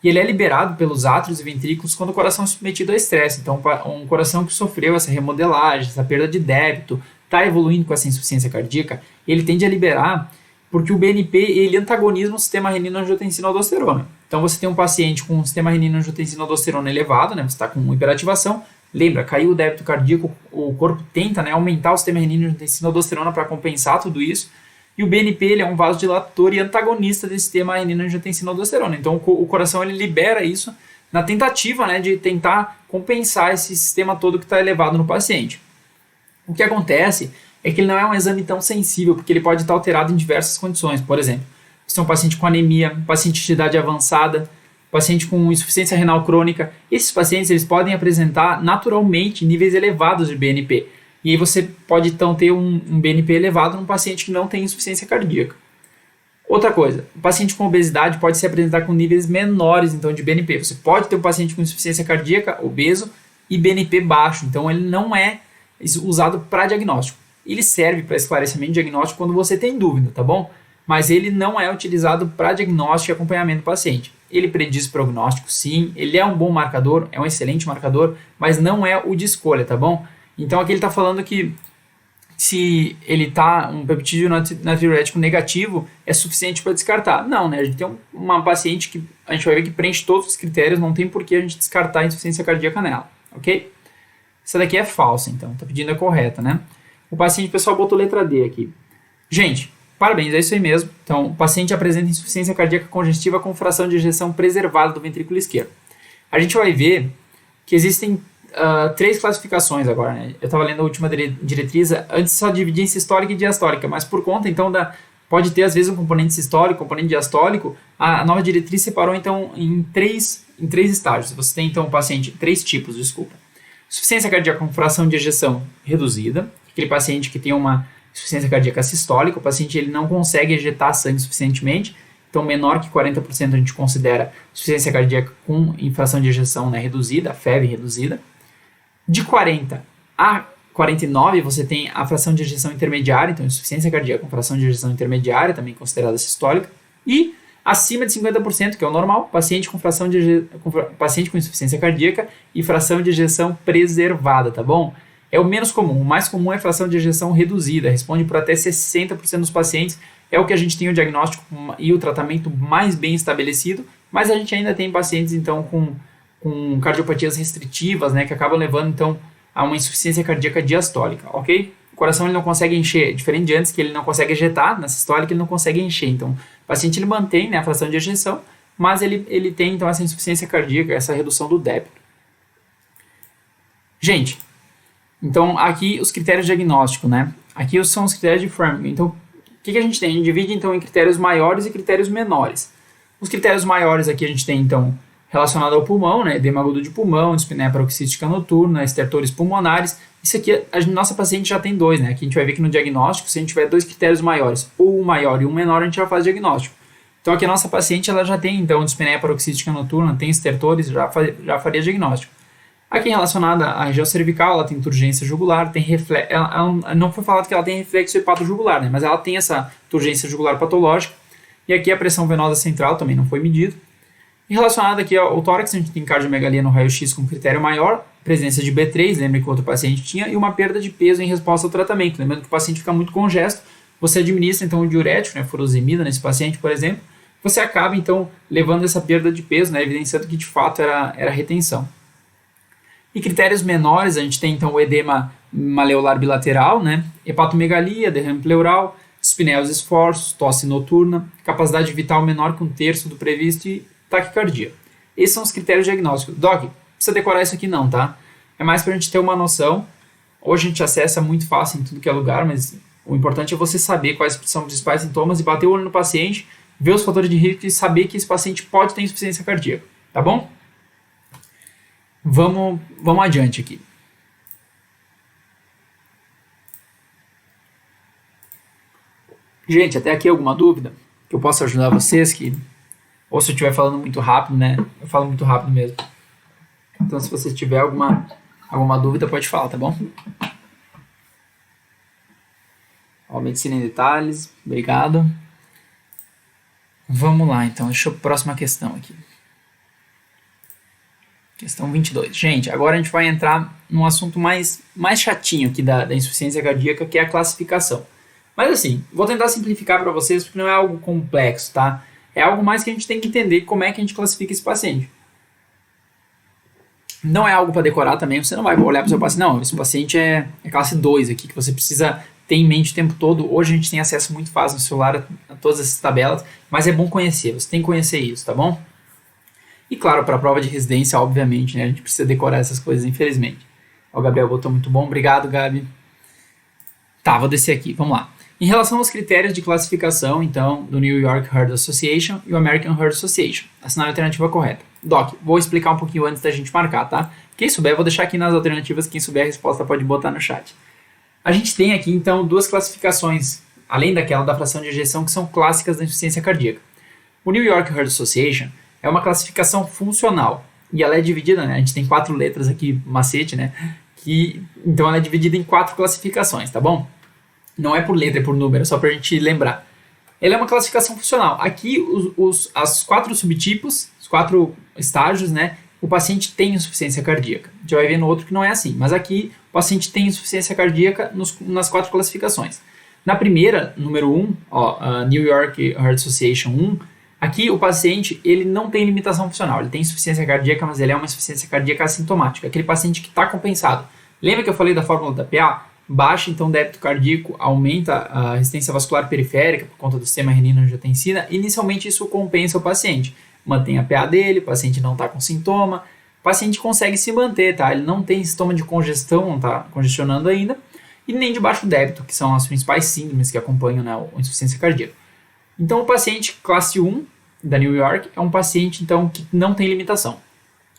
e ele é liberado pelos átrios e ventrículos quando o coração é submetido a estresse. Então, um coração que sofreu essa remodelagem, essa perda de débito, está evoluindo com essa insuficiência cardíaca, ele tende a liberar porque o BNP ele antagoniza o sistema renina-angiotensina-aldosterona. Então, você tem um paciente com um sistema renina-angiotensina-aldosterona elevado, né? Você está com hiperativação. Lembra, caiu o débito cardíaco, o corpo tenta, né, aumentar o sistema renina-angiotensina-aldosterona para compensar tudo isso. E o BNP ele é um vasodilator e antagonista desse sistema renina-angiotensina-aldosterona. Então o coração ele libera isso na tentativa, né, de tentar compensar esse sistema todo que está elevado no paciente. O que acontece é que ele não é um exame tão sensível, porque ele pode estar alterado em diversas condições. Por exemplo, você tem um paciente com anemia, paciente de idade avançada, paciente com insuficiência renal crônica. Esses pacientes eles podem apresentar naturalmente níveis elevados de BNP. E aí você pode então ter um BNP elevado num paciente que não tem insuficiência cardíaca. Outra coisa, o paciente com obesidade pode se apresentar com níveis menores então de BNP. Você pode ter um paciente com insuficiência cardíaca, obeso e BNP baixo. Então ele não é usado para diagnóstico. Ele serve para esclarecimento diagnóstico quando você tem dúvida, tá bom? Mas ele não é utilizado para diagnóstico e acompanhamento do paciente. Ele prediz prognóstico, sim, ele é um bom marcador, é um excelente marcador, mas não é o de escolha, tá bom? Então aqui ele está falando que se ele está um peptídeo natriurético negativo, é suficiente para descartar. Não, né? A gente tem uma paciente que a gente vai ver que preenche todos os critérios, não tem por que a gente descartar a insuficiência cardíaca nela, ok? Essa daqui é falsa, então, está pedindo a correta, né? O paciente, o pessoal botou letra D aqui. Gente, parabéns, é isso aí mesmo. Então, o paciente apresenta insuficiência cardíaca congestiva com fração de ejeção preservada do ventrículo esquerdo. A gente vai ver que existem 3 classificações agora, né? Eu estava lendo a última diretriz, antes só dividia em sistólica e diastólica, mas por conta, então, pode ter às vezes um componente sistólico, um componente diastólico, a nova diretriz separou, então, em três estágios. Você tem, então, o paciente, 3 tipos, desculpa. Insuficiência cardíaca com fração de ejeção reduzida, aquele paciente que tem uma insuficiência cardíaca sistólica, o paciente ele não consegue ejetar sangue suficientemente, então menor que 40% a gente considera insuficiência cardíaca com fração de ejeção, né, reduzida, FEV reduzida. De 40 a 49 você tem a fração de ejeção intermediária, então insuficiência cardíaca com fração de ejeção intermediária, também considerada sistólica, e Acima de 50%, que é o normal, paciente paciente com insuficiência cardíaca e fração de ejeção preservada, tá bom? É o menos comum. O mais comum é fração de ejeção reduzida, responde por até 60% dos pacientes. É o que a gente tem o diagnóstico e o tratamento mais bem estabelecido, mas a gente ainda tem pacientes então com cardiopatias restritivas, né, que acabam levando então a uma insuficiência cardíaca diastólica, ok? O coração ele não consegue encher, diferente de antes que ele não consegue ejetar, na sistólica ele não consegue encher. Então, o paciente ele mantém, né, a fração de ejeção, mas ele tem então essa insuficiência cardíaca, essa redução do débito. Gente, então aqui os critérios diagnósticos, né? Aqui são os critérios de Framingham. Então, o que a gente tem? A gente divide então em critérios maiores e critérios menores. Os critérios maiores aqui a gente tem então relacionado ao pulmão, né? Edema agudo de pulmão, dispneia paroxística noturna, estertores pulmonares. Isso aqui, a nossa paciente já tem 2, né? Aqui a gente vai ver que no diagnóstico, se a gente tiver 2 critérios maiores, ou um maior e um menor, a gente já faz diagnóstico. Então aqui a nossa paciente ela já tem então dispneia paroxística noturna, tem estertores, já faria diagnóstico. Aqui relacionada à região cervical, ela tem turgência jugular, tem ela não foi falado que ela tem reflexo hepatojugular, né? Mas ela tem essa turgência jugular patológica. E aqui a pressão venosa central também não foi medido. E relacionado aqui ao tórax, a gente tem cardiomegalia no raio-x como critério maior, presença de B3, lembra que o outro paciente tinha, e uma perda de peso em resposta ao tratamento. Lembrando que o paciente fica muito congesto, você administra então o diurético, né, furosemida nesse paciente, por exemplo, você acaba então levando essa perda de peso, né, evidenciando que de fato era retenção. E critérios menores, a gente tem então o edema maleolar bilateral, né, hepatomegalia, derrame pleural, dispneia aos esforços, tosse noturna, capacidade vital menor que 1/3 do previsto e taquicardia. Esses são os critérios diagnósticos. Doc, precisa decorar isso aqui não, tá? É mais pra gente ter uma noção. Hoje a gente acessa muito fácil em tudo que é lugar, mas o importante é você saber quais são os principais sintomas e bater o olho no paciente, ver os fatores de risco e saber que esse paciente pode ter insuficiência cardíaca, tá bom? Vamos adiante aqui. Gente, até aqui alguma dúvida? Que eu possa ajudar vocês? Ou se eu estiver falando muito rápido, né? Eu falo muito rápido mesmo. Então, se você tiver alguma dúvida, pode falar, tá bom? Ó, medicina em detalhes, obrigado. Vamos lá, então. Deixa eu próxima questão aqui. Questão 22. Gente, agora a gente vai entrar num assunto mais chatinho aqui da insuficiência cardíaca, que é a classificação. Mas assim, vou tentar simplificar para vocês, porque não é algo complexo, tá? É algo mais que a gente tem que entender como é que a gente classifica esse paciente. Não é algo para decorar também, você não vai olhar para o seu paciente, não, esse paciente é classe 2 aqui, que você precisa ter em mente o tempo todo. Hoje a gente tem acesso muito fácil no celular a todas essas tabelas, mas é bom conhecer, você tem que conhecer isso, tá bom? E claro, para a prova de residência, obviamente, né, a gente precisa decorar essas coisas, infelizmente. O Gabriel botou muito bom, obrigado, Gabi. Tá, vou descer aqui, vamos lá. Em relação aos critérios de classificação, então, do New York Heart Association e o American Heart Association, assinale a alternativa correta. Doc, vou explicar um pouquinho antes da gente marcar, tá? Quem souber, vou deixar aqui nas alternativas, quem souber a resposta pode botar no chat. A gente tem aqui, então, 2 classificações, além daquela da fração de ejeção, que são clássicas da insuficiência cardíaca. O New York Heart Association é uma classificação funcional, e ela é dividida, né? A gente tem 4 letras aqui, macete, né? Então ela é dividida em 4 classificações, tá bom? Não é por letra, é por número, só pra gente lembrar. Ela é uma classificação funcional. Aqui, as 4 subtipos, os 4 estágios, né? O paciente tem insuficiência cardíaca. A gente vai ver no outro que não é assim. Mas aqui, o paciente tem insuficiência cardíaca nas 4 classificações. Na primeira, número 1, a New York Heart Association 1, aqui o paciente ele não tem limitação funcional. Ele tem insuficiência cardíaca, mas ele é uma insuficiência cardíaca assintomática. Aquele paciente que está compensado. Lembra que eu falei da fórmula da PA? Baixa então o débito cardíaco, aumenta a resistência vascular periférica por conta do sistema renina-angiotensina. Inicialmente isso compensa o paciente. Mantém a PA dele, o paciente não está com sintoma, o paciente consegue se manter, tá? Ele não tem sintoma de congestão, não está congestionando ainda, e nem de baixo débito, que são as principais síndromes que acompanham, né, a insuficiência cardíaca. Então o paciente classe 1 da New York é um paciente então que não tem limitação.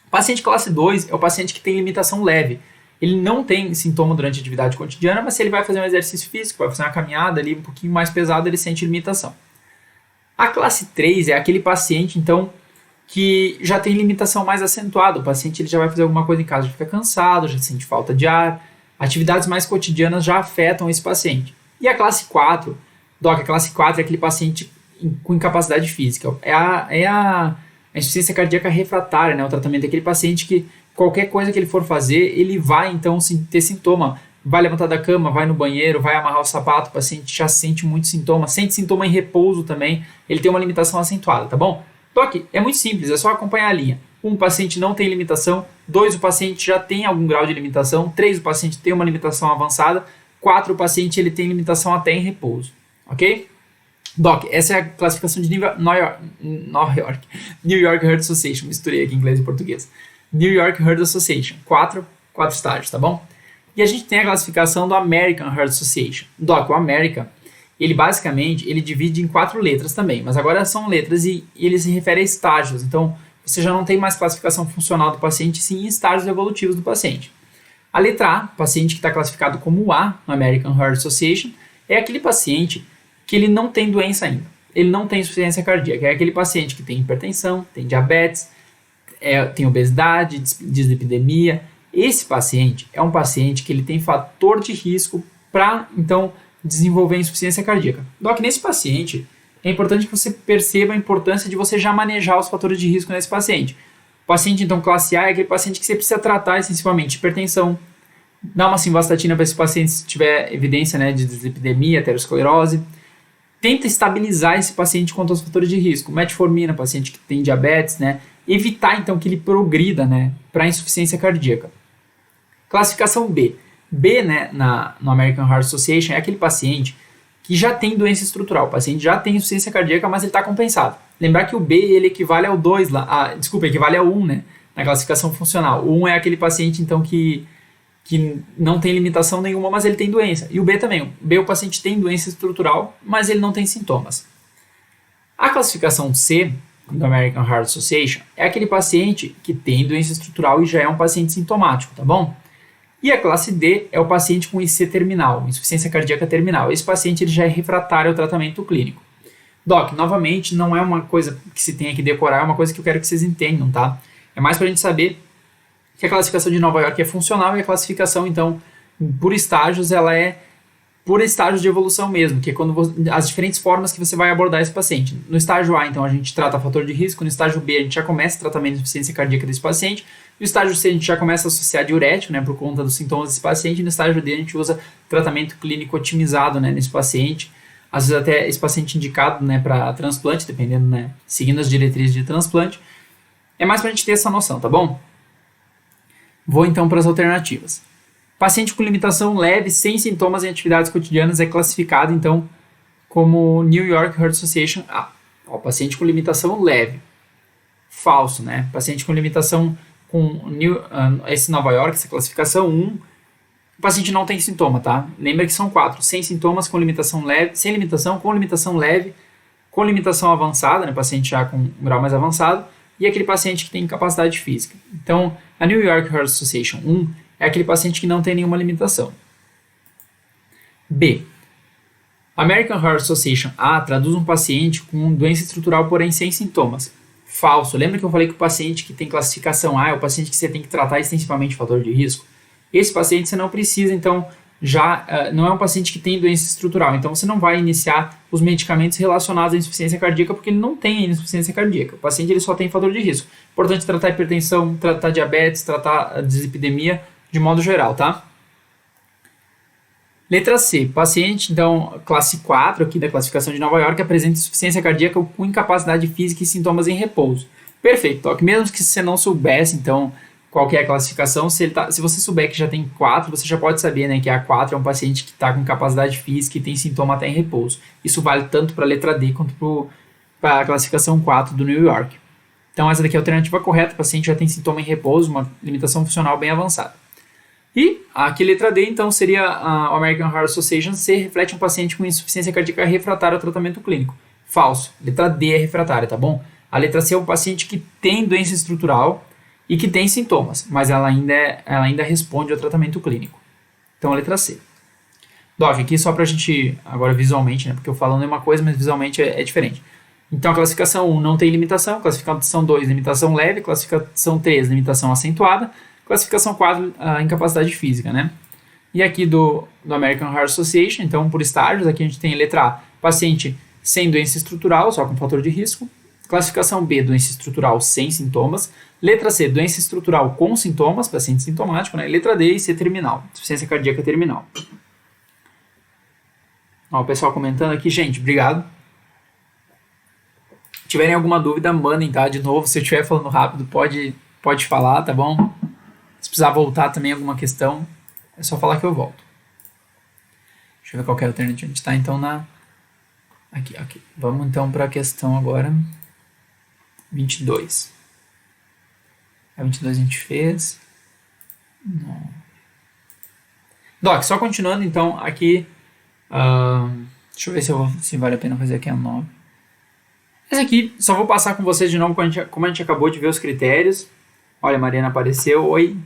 O paciente classe 2 é o paciente que tem limitação leve. Ele não tem sintoma durante a atividade cotidiana, mas se ele vai fazer um exercício físico, vai fazer uma caminhada ali um pouquinho mais pesada, ele sente limitação. A classe 3 é aquele paciente, então, que já tem limitação mais acentuada. O paciente ele já vai fazer alguma coisa em casa, já fica cansado, já sente falta de ar. Atividades mais cotidianas já afetam esse paciente. E a classe 4, Doc, a classe 4 é aquele paciente com incapacidade física. A insuficiência cardíaca refratária, né? O tratamento daquele paciente que qualquer coisa que ele for fazer, ele vai então ter sintoma. Vai levantar da cama, vai no banheiro, vai amarrar o sapato, o paciente já sente muito sintoma, sente sintoma em repouso também, ele tem uma limitação acentuada, tá bom? Doc, é muito simples, é só acompanhar a linha. 1, o paciente não tem limitação. 2, o paciente já tem algum grau de limitação. 3, o paciente tem uma limitação avançada. 4, o paciente ele tem limitação até em repouso, ok? Doc, essa é a classificação de New York Heart Association. Misturei aqui inglês e português. New York Heart Association. 4 estágios, tá bom? E a gente tem a classificação do American Heart Association. Doc, o American, ele basicamente ele divide em 4 letras também, mas agora são letras e ele se refere a estágios. Então, você já não tem mais classificação funcional do paciente, sim em estágios evolutivos do paciente. A letra A, paciente que está classificado como A no American Heart Association, é aquele paciente que ele não tem doença ainda. Ele não tem insuficiência cardíaca. É aquele paciente que tem hipertensão, tem diabetes, tem obesidade, dislipidemia. Esse paciente é um paciente que ele tem fator de risco para, então, desenvolver insuficiência cardíaca. Doc, nesse paciente, é importante que você perceba a importância de você já manejar os fatores de risco nesse paciente. O paciente, então, classe A é aquele paciente que você precisa tratar extensivamente hipertensão. Dá uma simvastatina para esse paciente se tiver evidência, né, de dislipidemia, aterosclerose. Tenta estabilizar esse paciente quanto aos fatores de risco. Metformina, paciente que tem diabetes, né? Evitar, então, que ele progrida, né, para insuficiência cardíaca. Classificação B. B, né, no American Heart Association, é aquele paciente que já tem doença estrutural. O paciente já tem insuficiência cardíaca, mas ele está compensado. Lembrar que o B, ele equivale ao 2 lá. Equivale ao 1, né, na classificação funcional. O 1 é aquele paciente, então, que não tem limitação nenhuma, mas ele tem doença. E o B também. O B, o paciente tem doença estrutural, mas ele não tem sintomas. A classificação C, do American Heart Association, é aquele paciente que tem doença estrutural e já é um paciente sintomático, tá bom? E a classe D é o paciente com IC terminal, insuficiência cardíaca terminal. Esse paciente ele já é refratário ao tratamento clínico. Doc, novamente, não é uma coisa que se tenha que decorar, é uma coisa que eu quero que vocês entendam, tá? É mais pra gente saber que a classificação de Nova York é funcional e a classificação, então, por estágios, ela é por estágios de evolução mesmo, que é quando as diferentes formas que você vai abordar esse paciente. No estágio A, então, a gente trata fator de risco, no estágio B, a gente já começa o tratamento de insuficiência cardíaca desse paciente, no estágio C, a gente já começa a associar diurético, né, por conta dos sintomas desse paciente, e no estágio D, a gente usa tratamento clínico otimizado, né, nesse paciente, às vezes até esse paciente indicado, né, para transplante, dependendo, né, seguindo as diretrizes de transplante. É mais para a gente ter essa noção, tá bom? Vou então para as alternativas. Paciente com limitação leve, sem sintomas em atividades cotidianas, é classificado então como New York Heart Association A. Ó, paciente com limitação leve. Falso, né? Paciente com limitação com esse Nova York, essa classificação 1, o paciente não tem sintoma, tá? Lembra que são 4. Sem sintomas, com limitação leve, sem limitação, com limitação leve, com limitação avançada, né? Paciente já com um grau mais avançado, e aquele paciente que tem incapacidade física. Então, a New York Heart Association 1 é aquele paciente que não tem nenhuma limitação. B. American Heart Association A traduz um paciente com doença estrutural, porém sem sintomas. Falso. Lembra que eu falei que o paciente que tem classificação A é o paciente que você tem que tratar extensivamente fator de risco? Esse paciente você não precisa, então, não é um paciente que tem doença estrutural. Então, você não vai iniciar os medicamentos relacionados à insuficiência cardíaca porque ele não tem insuficiência cardíaca. O paciente ele só tem fator de risco. Importante tratar hipertensão, tratar diabetes, tratar dislipidemia, de modo geral, tá? Letra C. Paciente, então, classe 4 aqui da classificação de Nova York, apresenta insuficiência cardíaca com incapacidade física e sintomas em repouso. Perfeito, Doc. Mesmo que você não soubesse, então, qual que é a classificação, se você souber que já tem 4, você já pode saber, né, que a 4 é um paciente que está com incapacidade física e tem sintoma até em repouso. Isso vale tanto para a letra D quanto para a classificação 4 do New York. Então, essa daqui é a alternativa correta. O paciente já tem sintoma em repouso, uma limitação funcional bem avançada. E aqui, letra D, então, seria a American Heart Association C, reflete um paciente com insuficiência cardíaca refratária ao tratamento clínico. Falso. Letra D é refratária, tá bom? A letra C é um paciente que tem doença estrutural e que tem sintomas, mas ela ainda responde ao tratamento clínico. Então, a letra C. Doc, aqui só pra gente, agora visualmente, né, porque eu falando é uma coisa, mas visualmente é diferente. Então, a classificação 1 não tem limitação, classificação 2, limitação leve, classificação 3, limitação acentuada, classificação 4, a incapacidade física, né? E aqui do American Heart Association, então, por estágios, aqui a gente tem a letra A, paciente sem doença estrutural, só com fator de risco. Classificação B, doença estrutural sem sintomas. Letra C, doença estrutural com sintomas, paciente sintomático, né? Letra D e C, terminal, insuficiência cardíaca terminal. Ó, o pessoal comentando aqui, gente, obrigado. Se tiverem alguma dúvida, mandem, tá? De novo, se eu estiver falando rápido, pode falar, tá bom? Se precisar voltar também alguma questão, é só falar que eu volto. Deixa eu ver qual que é a alternativa. A gente está então na... Aqui. Vamos então para a questão agora 22. A 22 a gente fez. Não. Doc, só continuando então aqui. Deixa eu ver se vale a pena fazer aqui a 9. Esse aqui, só vou passar com vocês de novo como a gente acabou de ver os critérios. Olha, a Mariana apareceu. Oi.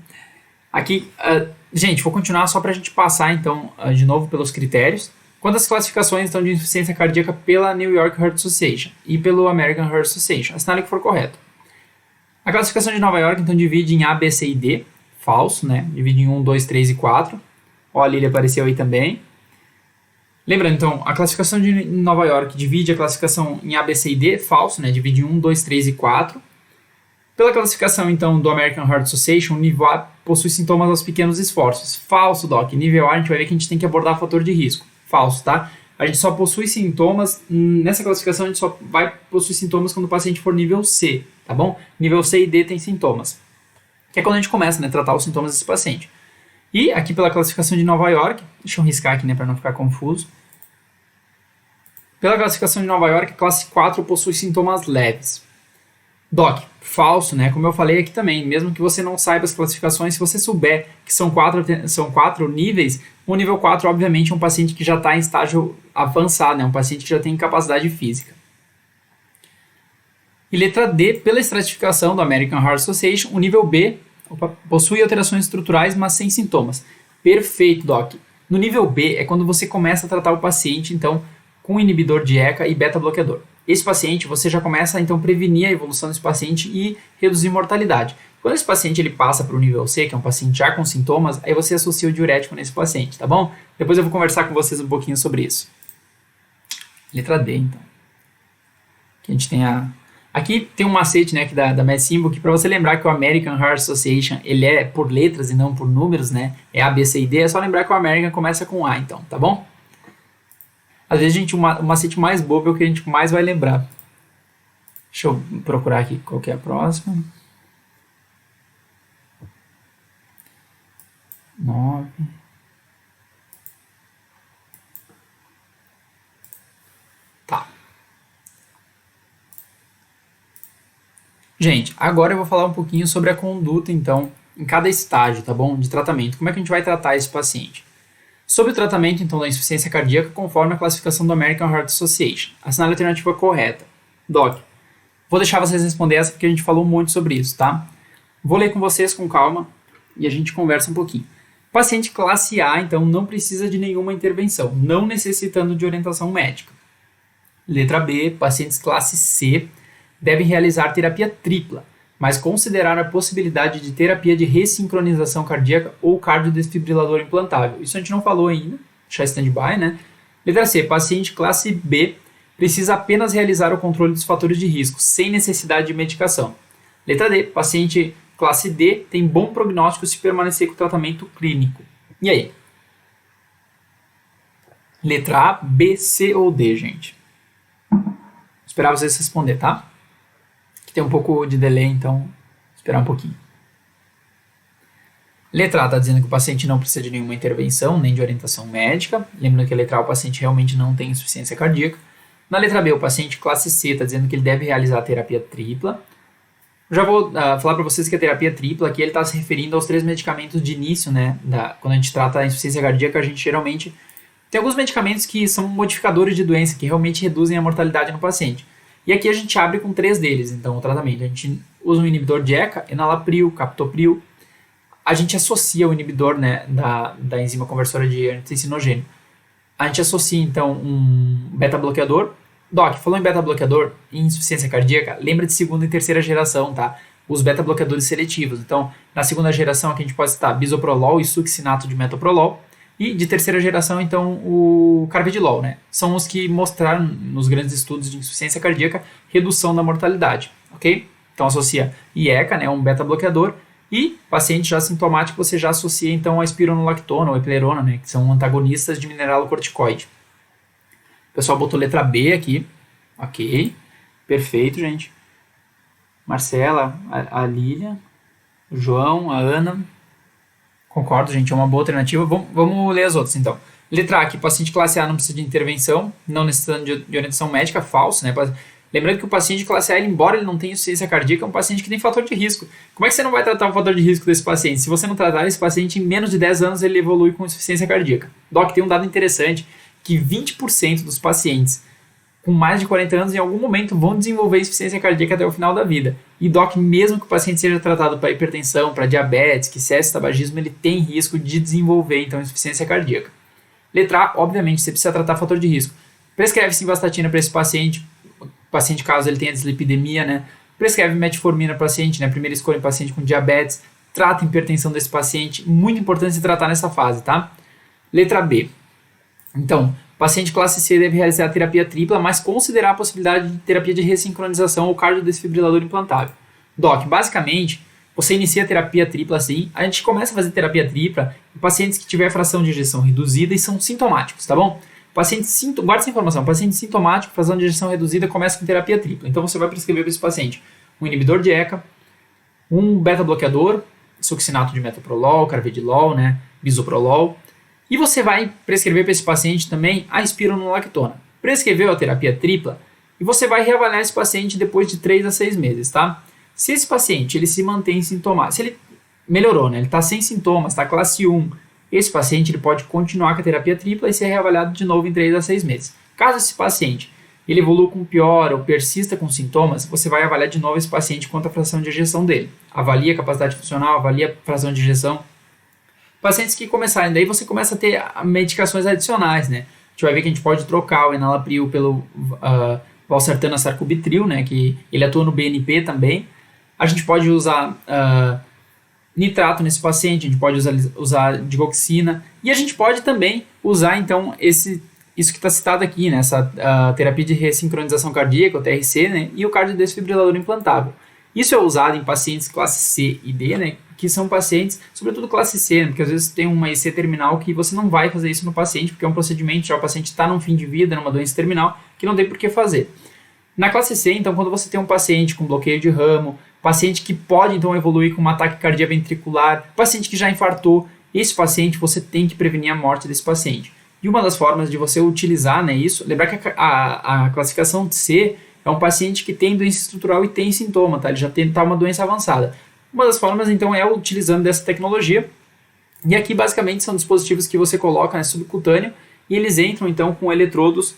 Aqui, gente, vou continuar só para a gente passar então de novo pelos critérios. Quanto às classificações então, de insuficiência cardíaca pela New York Heart Association e pelo American Heart Association, assinale que for correto. A classificação de Nova York então divide em A, B, C e D, falso, né? Divide em 1, 2, 3 e 4. Ó, a Lili apareceu aí também. Lembrando, então, a classificação de Nova York divide a classificação em A, B, C e D, falso, né? Divide em 1, 2, 3 e 4. Pela classificação, então, do American Heart Association, o nível A possui sintomas aos pequenos esforços. Falso, Doc. Nível A, a gente vai ver que a gente tem que abordar fator de risco. Falso, tá? A gente só possui sintomas, nessa classificação a gente só vai possuir sintomas quando o paciente for nível C, tá bom? Nível C e D tem sintomas. Que é quando a gente começa, né, a tratar os sintomas desse paciente. E aqui pela classificação de Nova York, deixa eu riscar aqui, né, para não ficar confuso. Pela classificação de Nova York, classe 4 possui sintomas leves. Doc, falso, né? Como eu falei aqui também, mesmo que você não saiba as classificações, se você souber que são quatro níveis, o nível 4, obviamente, é um paciente que já está em estágio avançado, né? Um paciente que já tem incapacidade física. E letra D, pela estratificação do American Heart Association, o nível B possui alterações estruturais, mas sem sintomas. Perfeito, Doc. No nível B é quando você começa a tratar o paciente, então, com inibidor de ECA e beta-bloqueador. Esse paciente, você já começa a então prevenir a evolução desse paciente e reduzir mortalidade. Quando esse paciente ele passa para o nível C, que é um paciente já com sintomas, aí você associa o diurético nesse paciente, tá bom? Depois eu vou conversar com vocês um pouquinho sobre isso. Letra D, então. Aqui a gente tem Aqui tem um macete, né, aqui da MedSimbo, que para você lembrar que o American Heart Association, ele é por letras e não por números, né? É A, B, C e D, é só lembrar que o American começa com A, então, tá bom? Às vezes, gente, o macete mais bobo é o que a gente mais vai lembrar. Deixa eu procurar aqui qual que é a próxima. 9. Tá. Gente, agora eu vou falar um pouquinho sobre a conduta, então, em cada estágio, tá bom? De tratamento. Como é que a gente vai tratar esse paciente? Sobre o tratamento, então, da insuficiência cardíaca, conforme a classificação do American Heart Association. Assinale a alternativa correta. Doc, vou deixar vocês responder essa porque a gente falou muito sobre isso, tá? Vou ler com vocês com calma e a gente conversa um pouquinho. Paciente classe A, então, não precisa de nenhuma intervenção, não necessitando de orientação médica. Letra B, pacientes classe C devem realizar terapia tripla, mas considerar a possibilidade de terapia de ressincronização cardíaca ou cardiodesfibrilador implantável. Isso a gente não falou ainda, deixar stand-by, né? Letra C, paciente classe B precisa apenas realizar o controle dos fatores de risco, sem necessidade de medicação. Letra D, paciente classe D tem bom prognóstico se permanecer com o tratamento clínico. E aí? Letra A, B, C ou D, gente? Vou esperar vocês responder, tá? Tem um pouco de delay, então vou esperar um pouquinho. Letra A está dizendo que o paciente não precisa de nenhuma intervenção, nem de orientação médica. Lembrando que a letra A, o paciente realmente não tem insuficiência cardíaca. Na letra B, o paciente classe C está dizendo que ele deve realizar a terapia tripla. Já vou falar para vocês que a terapia tripla aqui ele está se referindo aos 3 medicamentos de início, né? Quando a gente trata a insuficiência cardíaca, a gente geralmente tem alguns medicamentos que são modificadores de doença, que realmente reduzem a mortalidade no paciente. E aqui a gente abre com 3 deles, então, o tratamento. A gente usa um inibidor de ECA, enalapril, captopril. A gente associa o inibidor, né, da enzima conversora de angiotensinogen. A gente associa, então, um beta-bloqueador. Doc, falou em beta-bloqueador, em insuficiência cardíaca, lembra de segunda e terceira geração, tá? Os beta-bloqueadores seletivos. Então, na segunda geração aqui a gente pode citar bisoprolol e succinato de metoprolol. E de terceira geração, então, o carvedilol, né? São os que mostraram nos grandes estudos de insuficiência cardíaca redução da mortalidade, ok? Então associa IECA, né, um beta-bloqueador, e paciente já sintomático você já associa então a espironolactona ou eplerona, né, que são antagonistas de mineralocorticoide. O pessoal botou letra B aqui, ok, perfeito, gente. Marcela, a Lília, o João, a Ana, concordo, gente, é uma boa alternativa. Vamos ler as outras, então. Letra A, aqui, paciente classe A não precisa de intervenção, não necessitando de orientação médica, falso, né? Lembrando que o paciente de classe A, embora ele não tenha insuficiência cardíaca, é um paciente que tem fator de risco. Como é que você não vai tratar o fator de risco desse paciente? Se você não tratar esse paciente, em menos de 10 anos ele evolui com insuficiência cardíaca. Doc, tem um dado interessante, que 20% dos pacientes com mais de 40 anos, em algum momento, vão desenvolver insuficiência cardíaca até o final da vida. E, Doc, mesmo que o paciente seja tratado para hipertensão, para diabetes, que cesse tabagismo, ele tem risco de desenvolver, então, insuficiência cardíaca. Letra A, obviamente, você precisa tratar fator de risco. Prescreve simvastatina para esse paciente, caso ele tenha dislipidemia, né? Prescreve metformina para o paciente, né? Primeira escolha em paciente com diabetes. Trata a hipertensão desse paciente. Muito importante se tratar nessa fase, tá? Letra B. Então, paciente classe C deve realizar a terapia tripla, mas considerar a possibilidade de terapia de ressincronização ou cardiodesfibrilador implantável. Doc, basicamente, você inicia a terapia tripla assim, a gente começa a fazer terapia tripla em pacientes que tiver fração de ejeção reduzida e são sintomáticos, tá bom? Guarda essa informação, paciente sintomático, fração de ejeção reduzida, começa com terapia tripla. Então você vai prescrever para esse paciente um inibidor de ECA, um beta-bloqueador, succinato de metoprolol, carvedilol, né, bisoprolol, e você vai prescrever para esse paciente também a espironolactona. Prescreveu a terapia tripla e você vai reavaliar esse paciente depois de 3 a 6 meses, tá? Se esse paciente ele se mantém sintomático, se ele melhorou, né, ele está sem sintomas, está classe 1, esse paciente ele pode continuar com a terapia tripla e ser reavaliado de novo em 3 a 6 meses. Caso esse paciente ele evolua com pior ou persista com sintomas, você vai avaliar de novo esse paciente quanto à fração de ejeção dele. Avalia a capacidade funcional, avalia a fração de ejeção. Pacientes que começarem, daí você começa a ter medicações adicionais, né? A gente vai ver que a gente pode trocar o enalapril pelo valsartana sarcobitril, né? Que ele atua no BNP também. A gente pode usar nitrato nesse paciente, a gente pode usar digoxina e a gente pode também usar, então, isso que está citado aqui, né? Essa terapia de ressincronização cardíaca, o TRC, né? E o cardiodesfibrilador implantável. Isso é usado em pacientes classe C e D, né? Que são pacientes, sobretudo classe C, né? Porque às vezes tem uma IC terminal que você não vai fazer isso no paciente, porque é um procedimento, já o paciente está num fim de vida, numa doença terminal, que não tem por que fazer. Na classe C, então, quando você tem um paciente com bloqueio de ramo, paciente que pode, então, evoluir com uma taquicardia ventricular, paciente que já infartou, esse paciente, você tem que prevenir a morte desse paciente. E uma das formas de você utilizar, né, isso, lembrar que a classificação C é um paciente que tem doença estrutural e tem sintoma, tá? Ele já tem uma doença avançada. Uma das formas, então, é utilizando dessa tecnologia. E aqui, basicamente, são dispositivos que você coloca, né, subcutâneo e eles entram, então, com eletrodos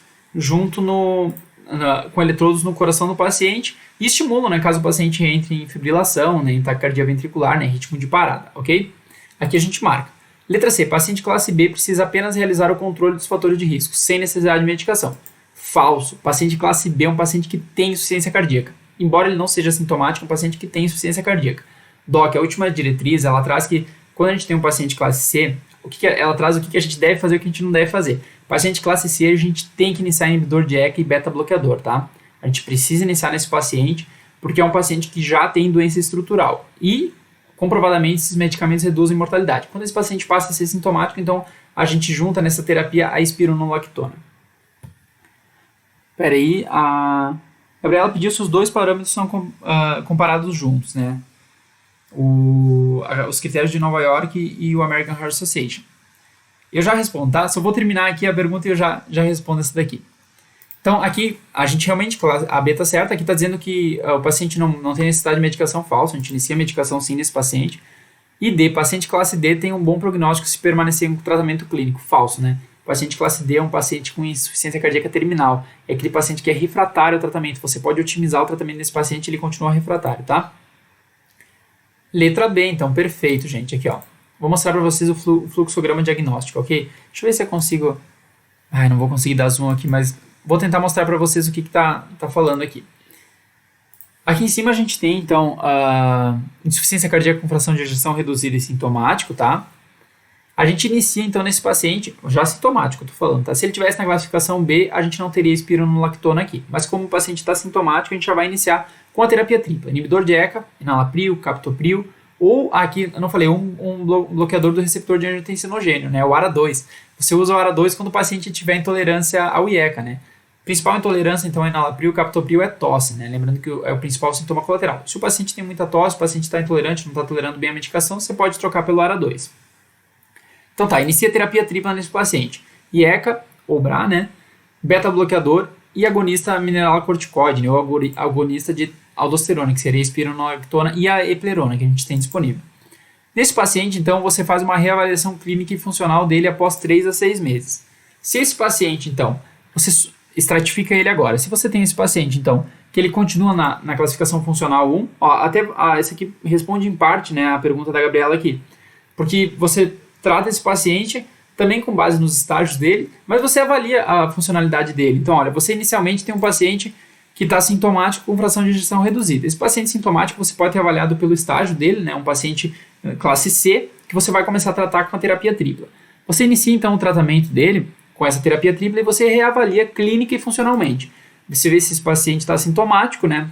com eletrodos no coração do paciente e estimulam, né, caso o paciente entre em fibrilação, né, em taquicardia ventricular, né, ritmo de parada, ok? Aqui a gente marca. Letra C, paciente classe B precisa apenas realizar o controle dos fatores de risco, sem necessidade de medicação. Falso. Paciente classe B é um paciente que tem insuficiência cardíaca. Embora ele não seja sintomático, é um paciente que tem insuficiência cardíaca. Doc, a última diretriz, ela traz que quando a gente tem um paciente classe C, ela traz o que a gente deve fazer e o que a gente não deve fazer. Paciente classe C, a gente tem que iniciar inibidor de ECA e beta-bloqueador, tá? A gente precisa iniciar nesse paciente, porque é um paciente que já tem doença estrutural. E, comprovadamente, esses medicamentos reduzem mortalidade. Quando esse paciente passa a ser sintomático, então, a gente junta nessa terapia a espironolactona. Peraí, a Gabriela pediu se os dois parâmetros são comparados juntos, né? Os critérios de Nova York e o American Heart Association. Eu já respondo, tá? Só vou terminar aqui a pergunta e eu já respondo essa daqui. Então, aqui, a gente realmente, a B tá certa, aqui está dizendo que o paciente não tem necessidade de medicação falsa, a gente inicia a medicação sim nesse paciente. E D, paciente classe D tem um bom prognóstico se permanecer em tratamento clínico, falso, né? O paciente classe D é um paciente com insuficiência cardíaca terminal, é aquele paciente que é refratário ao tratamento, você pode otimizar o tratamento desse paciente e ele continua refratário, tá? Letra B, então, perfeito, gente, aqui, ó. Vou mostrar para vocês o fluxograma diagnóstico, ok? Deixa eu ver se eu consigo... não vou conseguir dar zoom aqui, mas vou tentar mostrar para vocês o que tá falando aqui. Aqui em cima a gente tem, então, a insuficiência cardíaca com fração de ejeção reduzida e sintomático, tá? A gente inicia, então, nesse paciente, já sintomático, eu tô falando, tá? Se ele tivesse na classificação B, a gente não teria espironolactona aqui. Mas como o paciente está sintomático, a gente já vai iniciar com a terapia tripla. Inibidor de ECA, enalapril, captopril, ou aqui, eu não falei, um bloqueador do receptor de angiotensinogênio, né? O ARA2. Você usa o ARA2 quando o paciente tiver intolerância ao IECA, né? Principal intolerância, então, é enalapril, captopril é tosse, né? Lembrando que é o principal sintoma colateral. Se o paciente tem muita tosse, o paciente está intolerante, não está tolerando bem a medicação, você pode trocar pelo ARA2. Então tá, inicia a terapia tripla nesse paciente. IECA, ou BRA, né? Beta-bloqueador e agonista mineralocorticoide, né? Ou agonista de aldosterona, que seria a espironolactona e a eplerona, que a gente tem disponível. Nesse paciente, então, você faz uma reavaliação clínica e funcional dele após 3 a 6 meses. Se esse paciente, então, você estratifica ele agora. Se você tem esse paciente, então, que ele continua na classificação funcional 1, esse aqui responde em parte, né, a pergunta da Gabriela aqui, porque você trata esse paciente também com base nos estágios dele, mas você avalia a funcionalidade dele. Então, olha, você inicialmente tem um paciente que está sintomático com fração de ejeção reduzida. Esse paciente sintomático você pode ter avaliado pelo estágio dele, né, um paciente classe C, que você vai começar a tratar com a terapia tripla. Você inicia então o tratamento dele com essa terapia tripla e você reavalia clínica e funcionalmente. Você vê se esse paciente está sintomático, né?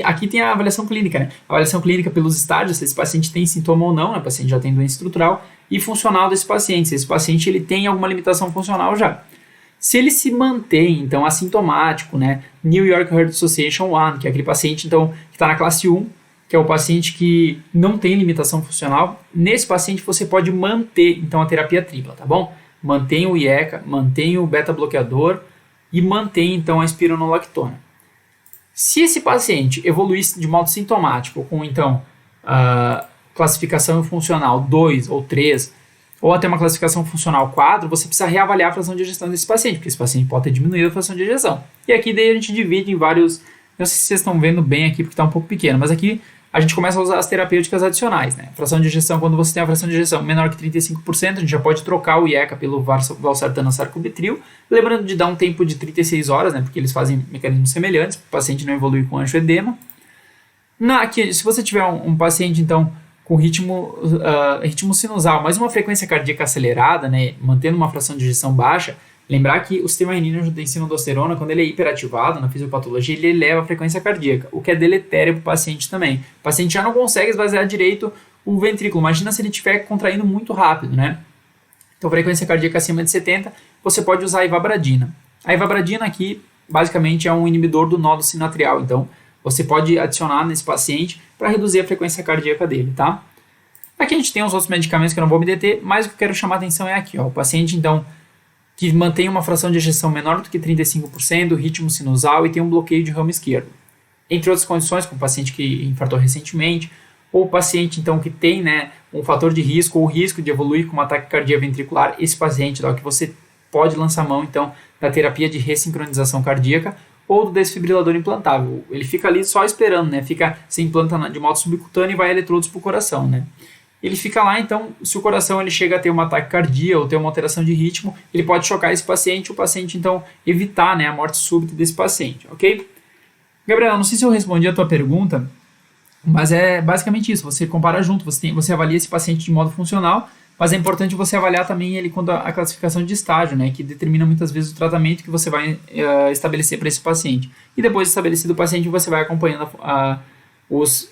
Aqui tem a avaliação clínica, né? A avaliação clínica pelos estágios, se esse paciente tem sintoma ou não, né? O paciente já tem doença estrutural, e funcional desse paciente, se esse paciente ele tem alguma limitação funcional já. Se ele se mantém, então, assintomático, né? New York Heart Association 1, que é aquele paciente, então, que está na classe 1, que é o paciente que não tem limitação funcional, nesse paciente você pode manter, então, a terapia tripla, tá bom? Mantém o IECA, mantém o beta-bloqueador e mantém, então, a espironolactona. Se esse paciente evoluísse de modo sintomático, com, então, classificação funcional 2 ou 3, ou até uma classificação funcional 4, você precisa reavaliar a fração de ejeção desse paciente, porque esse paciente pode ter diminuído a fração de ejeção. E aqui daí a gente divide em vários, não sei se vocês estão vendo bem aqui porque está um pouco pequeno, mas aqui a gente começa a usar as terapêuticas adicionais, né? Fração de ejeção, quando você tem a fração de ejeção menor que 35%, a gente já pode trocar o IECA pelo valsartano sacubitril, lembrando de dar um tempo de 36 horas, né? Porque eles fazem mecanismos semelhantes, para o paciente não evoluir com angioedema. Aqui, se você tiver um paciente, então, com ritmo sinusal, mas uma frequência cardíaca acelerada, né? Mantendo uma fração de ejeção baixa, lembrar que o sistema renina-angiotensina-aldosterona, quando ele é hiperativado na fisiopatologia, ele eleva a frequência cardíaca, o que é deletério para o paciente também. O paciente já não consegue esvaziar direito o ventrículo. Imagina se ele estiver contraindo muito rápido, né? Então, frequência cardíaca acima de 70, você pode usar a ivabradina. A ivabradina aqui, basicamente, é um inibidor do nódo sinatrial. Então, você pode adicionar nesse paciente para reduzir a frequência cardíaca dele, tá? Aqui a gente tem os outros medicamentos que eu não vou me deter, mas o que eu quero chamar a atenção é aqui, ó. O paciente, então, que mantém uma fração de ejeção menor do que 35%, ritmo sinusal e tem um bloqueio de ramo esquerdo. Entre outras condições, como o paciente que infartou recentemente, ou o paciente então que tem, né, um fator de risco ou risco de evoluir com um ataque cardíaco ventricular, esse paciente que você pode lançar mão então da terapia de ressincronização cardíaca ou do desfibrilador implantável. Ele fica ali só esperando, né, se implanta de modo subcutâneo e vai eletrodos para o coração, né. Ele fica lá, então, se o coração ele chega a ter um ataque cardíaco ou ter uma alteração de ritmo, ele pode chocar esse paciente, o paciente, então, evitar, né, a morte súbita desse paciente, ok? Gabriela, não sei se eu respondi a tua pergunta, mas é basicamente isso, você compara junto, você avalia esse paciente de modo funcional, mas é importante você avaliar também ele quando a classificação de estágio, né, que determina muitas vezes o tratamento que você vai estabelecer para esse paciente. E depois de estabelecido o paciente, você vai acompanhando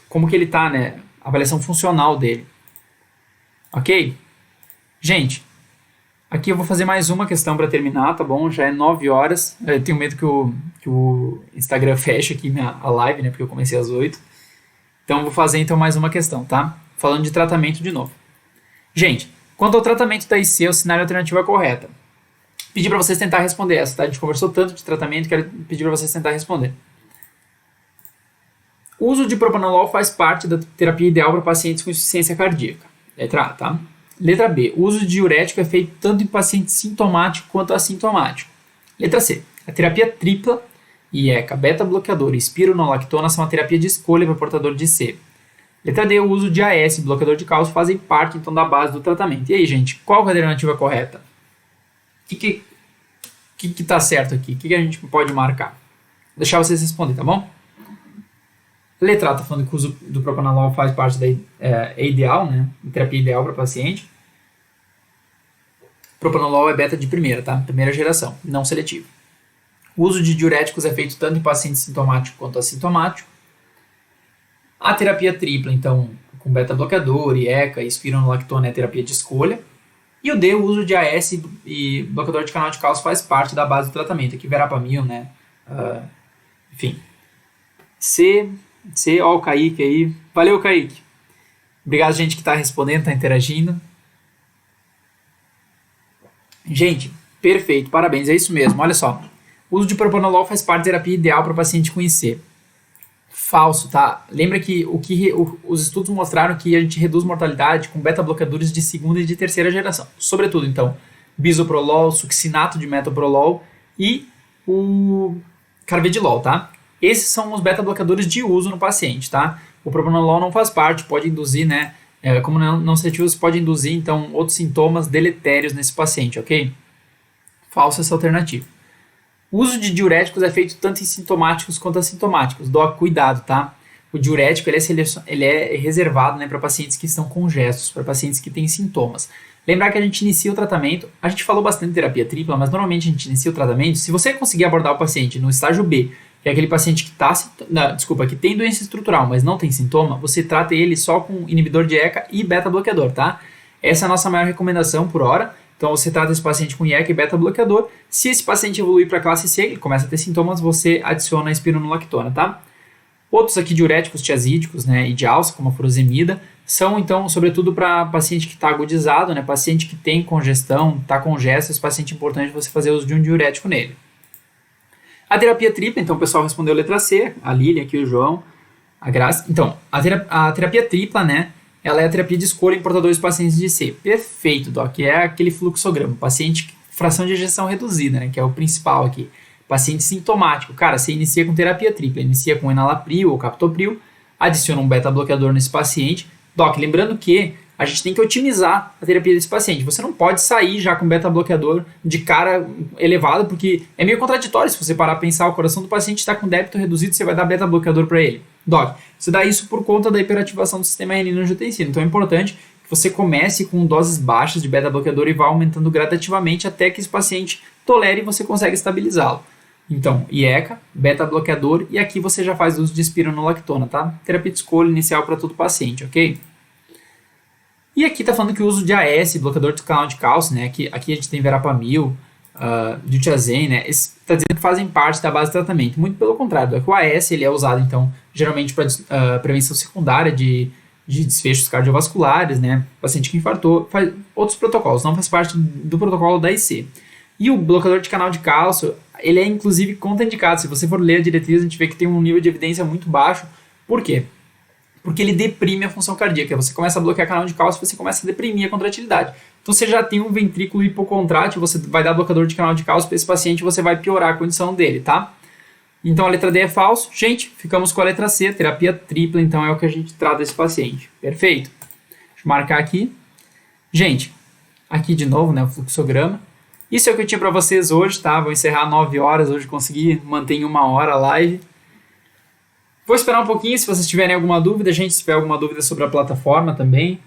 como que ele está, né, a avaliação funcional dele. Ok? Gente, aqui eu vou fazer mais uma questão para terminar, tá bom? Já é 9 horas. Eu tenho medo que o Instagram feche aqui a live, né? Porque eu comecei às 8. Então, eu vou fazer então mais uma questão, tá? Falando de tratamento de novo. Gente, quanto ao tratamento da IC, o cenário alternativo é correta. Pedi para vocês tentar responder essa, tá? A gente conversou tanto de tratamento, quero pedir para vocês tentar responder. O uso de propanolol faz parte da terapia ideal para pacientes com insuficiência cardíaca. Letra A, tá? Letra B. O uso de diurético é feito tanto em paciente sintomático quanto assintomático. Letra C. A terapia tripla, IECA, beta-bloqueador e espironolactona são a terapia de escolha para portador de C. Letra D. O uso de AS, bloqueador de cálcio, fazem parte, então, da base do tratamento. E aí, gente, qual é a alternativa correta? O que tá certo aqui? O que a gente pode marcar? Vou deixar vocês responder, tá bom? Letra A está falando que o uso do propanolol faz parte da ideal, né? Terapia ideal para paciente. Propranolol é beta de primeira, tá? Primeira geração, não seletivo. O uso de diuréticos é feito tanto em paciente sintomático quanto assintomático. A terapia tripla, então, com beta-bloqueador, IECA e espironolactona é terapia de escolha. E o D, o uso de AS e bloqueador de canal de cálcio faz parte da base do tratamento. Aqui verapamil, né? Enfim. Ó o Kaique aí. Valeu, Kaique. Obrigado, gente, que está respondendo, está interagindo. Gente, perfeito, parabéns, é isso mesmo. Olha só, o uso de propranolol faz parte da terapia ideal para paciente com IC. Falso, tá? Lembra que os estudos mostraram que a gente reduz mortalidade com beta-bloqueadores de segunda e de terceira geração. Sobretudo, então, bisoprolol, succinato de metoprolol e o carvedilol, tá? Esses são os beta-bloqueadores de uso no paciente, tá? O propranolol não faz parte, pode induzir, né? Como não seletivos, pode induzir, então, outros sintomas deletérios nesse paciente, ok? Falso essa alternativa. O uso de diuréticos é feito tanto em sintomáticos quanto assintomáticos. Doc, cuidado, tá? O diurético ele é reservado, né, para pacientes que estão congestos, para pacientes que têm sintomas. Lembrar que a gente inicia o tratamento, a gente falou bastante de terapia tripla, mas normalmente a gente inicia o tratamento, se você conseguir abordar o paciente no estágio B, que é aquele paciente que tem doença estrutural, mas não tem sintoma, você trata ele só com inibidor de ECA e beta-bloqueador, tá? Essa é a nossa maior recomendação por hora. Então, você trata esse paciente com IECA e beta-bloqueador. Se esse paciente evoluir para a classe C, ele começa a ter sintomas, você adiciona a espironolactona, tá? Outros aqui diuréticos tiazídicos, né, e de alça, como a furosemida, são, então, sobretudo para paciente que está agudizado, né, paciente que tem congestão, está congesto, esse paciente é importante você fazer uso de um diurético nele. A terapia tripla, então, o pessoal respondeu a letra C, a Lília aqui, o João, a Graça. Então, a terapia tripla, né, ela é a terapia de escolha em portadores de pacientes de IC. Perfeito, Doc. É aquele fluxograma. Paciente, fração de ejeção reduzida, né? Que é o principal aqui. Paciente sintomático. Cara, você inicia com terapia tripla. Inicia com enalapril ou captopril. Adiciona um beta-bloqueador nesse paciente. Doc, lembrando que a gente tem que otimizar a terapia desse paciente. Você não pode sair já com beta-bloqueador de cara elevado, porque é meio contraditório se você parar a pensar, o coração do paciente está com débito reduzido, você vai dar beta-bloqueador para ele. Doc, você dá isso por conta da hiperativação do sistema renina-angiotensina. Então é importante que você comece com doses baixas de beta-bloqueador e vá aumentando gradativamente até que esse paciente tolere e você consegue estabilizá-lo. Então, IECA, beta-bloqueador e aqui você já faz uso de espironolactona, tá? Terapia de escolha inicial para todo paciente, ok? E aqui está falando que o uso de AS, bloqueador do canal de cálcio, né? Aqui a gente tem verapamil, diltiazem, né? Está dizendo que fazem parte da base de tratamento. Muito pelo contrário, é que o AS ele é usado, então, geralmente para prevenção secundária de desfechos cardiovasculares, né? Paciente que infartou, faz outros protocolos, não faz parte do protocolo da IC. E o bloqueador de canal de cálcio, ele é inclusive contraindicado. Se você for ler a diretriz, a gente vê que tem um nível de evidência muito baixo. Por quê? Porque ele deprime a função cardíaca. Você começa a bloquear canal de cálcio, você começa a deprimir a contratilidade. Então, você já tem um ventrículo hipocontrátil, você vai dar bloqueador de canal de cálcio para esse paciente, você vai piorar a condição dele, tá? Então, a letra D é falso. Gente, ficamos com a letra C, terapia tripla, então é o que a gente trata desse paciente. Perfeito. Deixa eu marcar aqui. Gente, aqui de novo, né, o fluxograma. Isso é o que eu tinha para vocês hoje, tá? Vou encerrar 9 horas, hoje consegui manter em 1 hora a live. Vou esperar um pouquinho, se vocês tiverem alguma dúvida, gente, se tiver alguma dúvida sobre a plataforma também.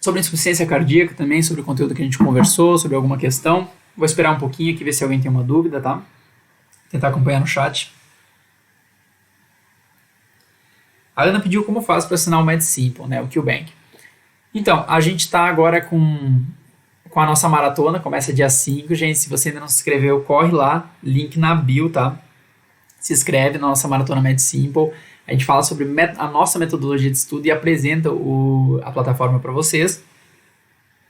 Sobre insuficiência cardíaca também, sobre o conteúdo que a gente conversou, sobre alguma questão. Vou esperar um pouquinho aqui, ver se alguém tem uma dúvida, tá? Tentar acompanhar no chat. A Ana pediu como faz para assinar o MedSimple, né, o QBank. Então, a gente está agora com a nossa maratona, começa dia 5, gente. Se você ainda não se inscreveu, corre lá, link na bio, tá? Se inscreve na nossa maratona MedSimple. A gente fala sobre a nossa metodologia de estudo e apresenta a plataforma para vocês.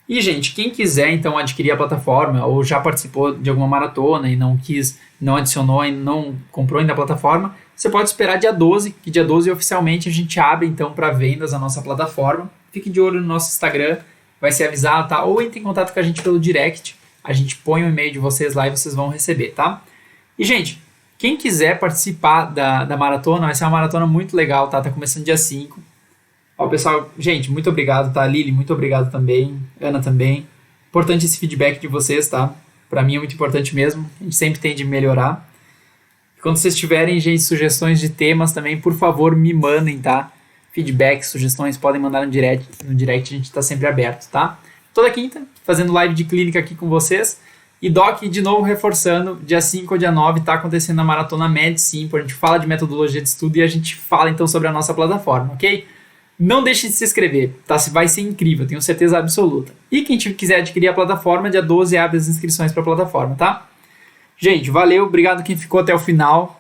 E, gente, quem quiser, então, adquirir a plataforma ou já participou de alguma maratona e não adicionou e não comprou ainda a plataforma, você pode esperar dia 12, que dia 12 oficialmente a gente abre, então, para vendas a nossa plataforma. Fique de olho no nosso Instagram, vai ser avisado, tá? Ou entre em contato com a gente pelo direct, a gente põe o e-mail de vocês lá e vocês vão receber, tá? E, gente, quem quiser participar da maratona, vai ser uma maratona muito legal, tá? Tá começando dia 5. Ó, pessoal, gente, muito obrigado, tá? Lili, muito obrigado também. Ana também. Importante esse feedback de vocês, tá? Pra mim é muito importante mesmo. A gente sempre tende a melhorar. Quando vocês tiverem, gente, sugestões de temas também, por favor, me mandem, tá? Feedback, sugestões, podem mandar no direct a gente tá sempre aberto, tá? toda quinta, fazendo live de clínica aqui com vocês. E Doc, de novo, reforçando, dia 5 ou dia 9 está acontecendo a Maratona MedSimple. A gente fala de metodologia de estudo e a gente fala então sobre a nossa plataforma, ok? Não deixe de se inscrever, tá? Vai ser incrível, tenho certeza absoluta. E quem quiser adquirir a plataforma, dia 12 abre as inscrições para a plataforma, tá? Gente, valeu, obrigado quem ficou até o final.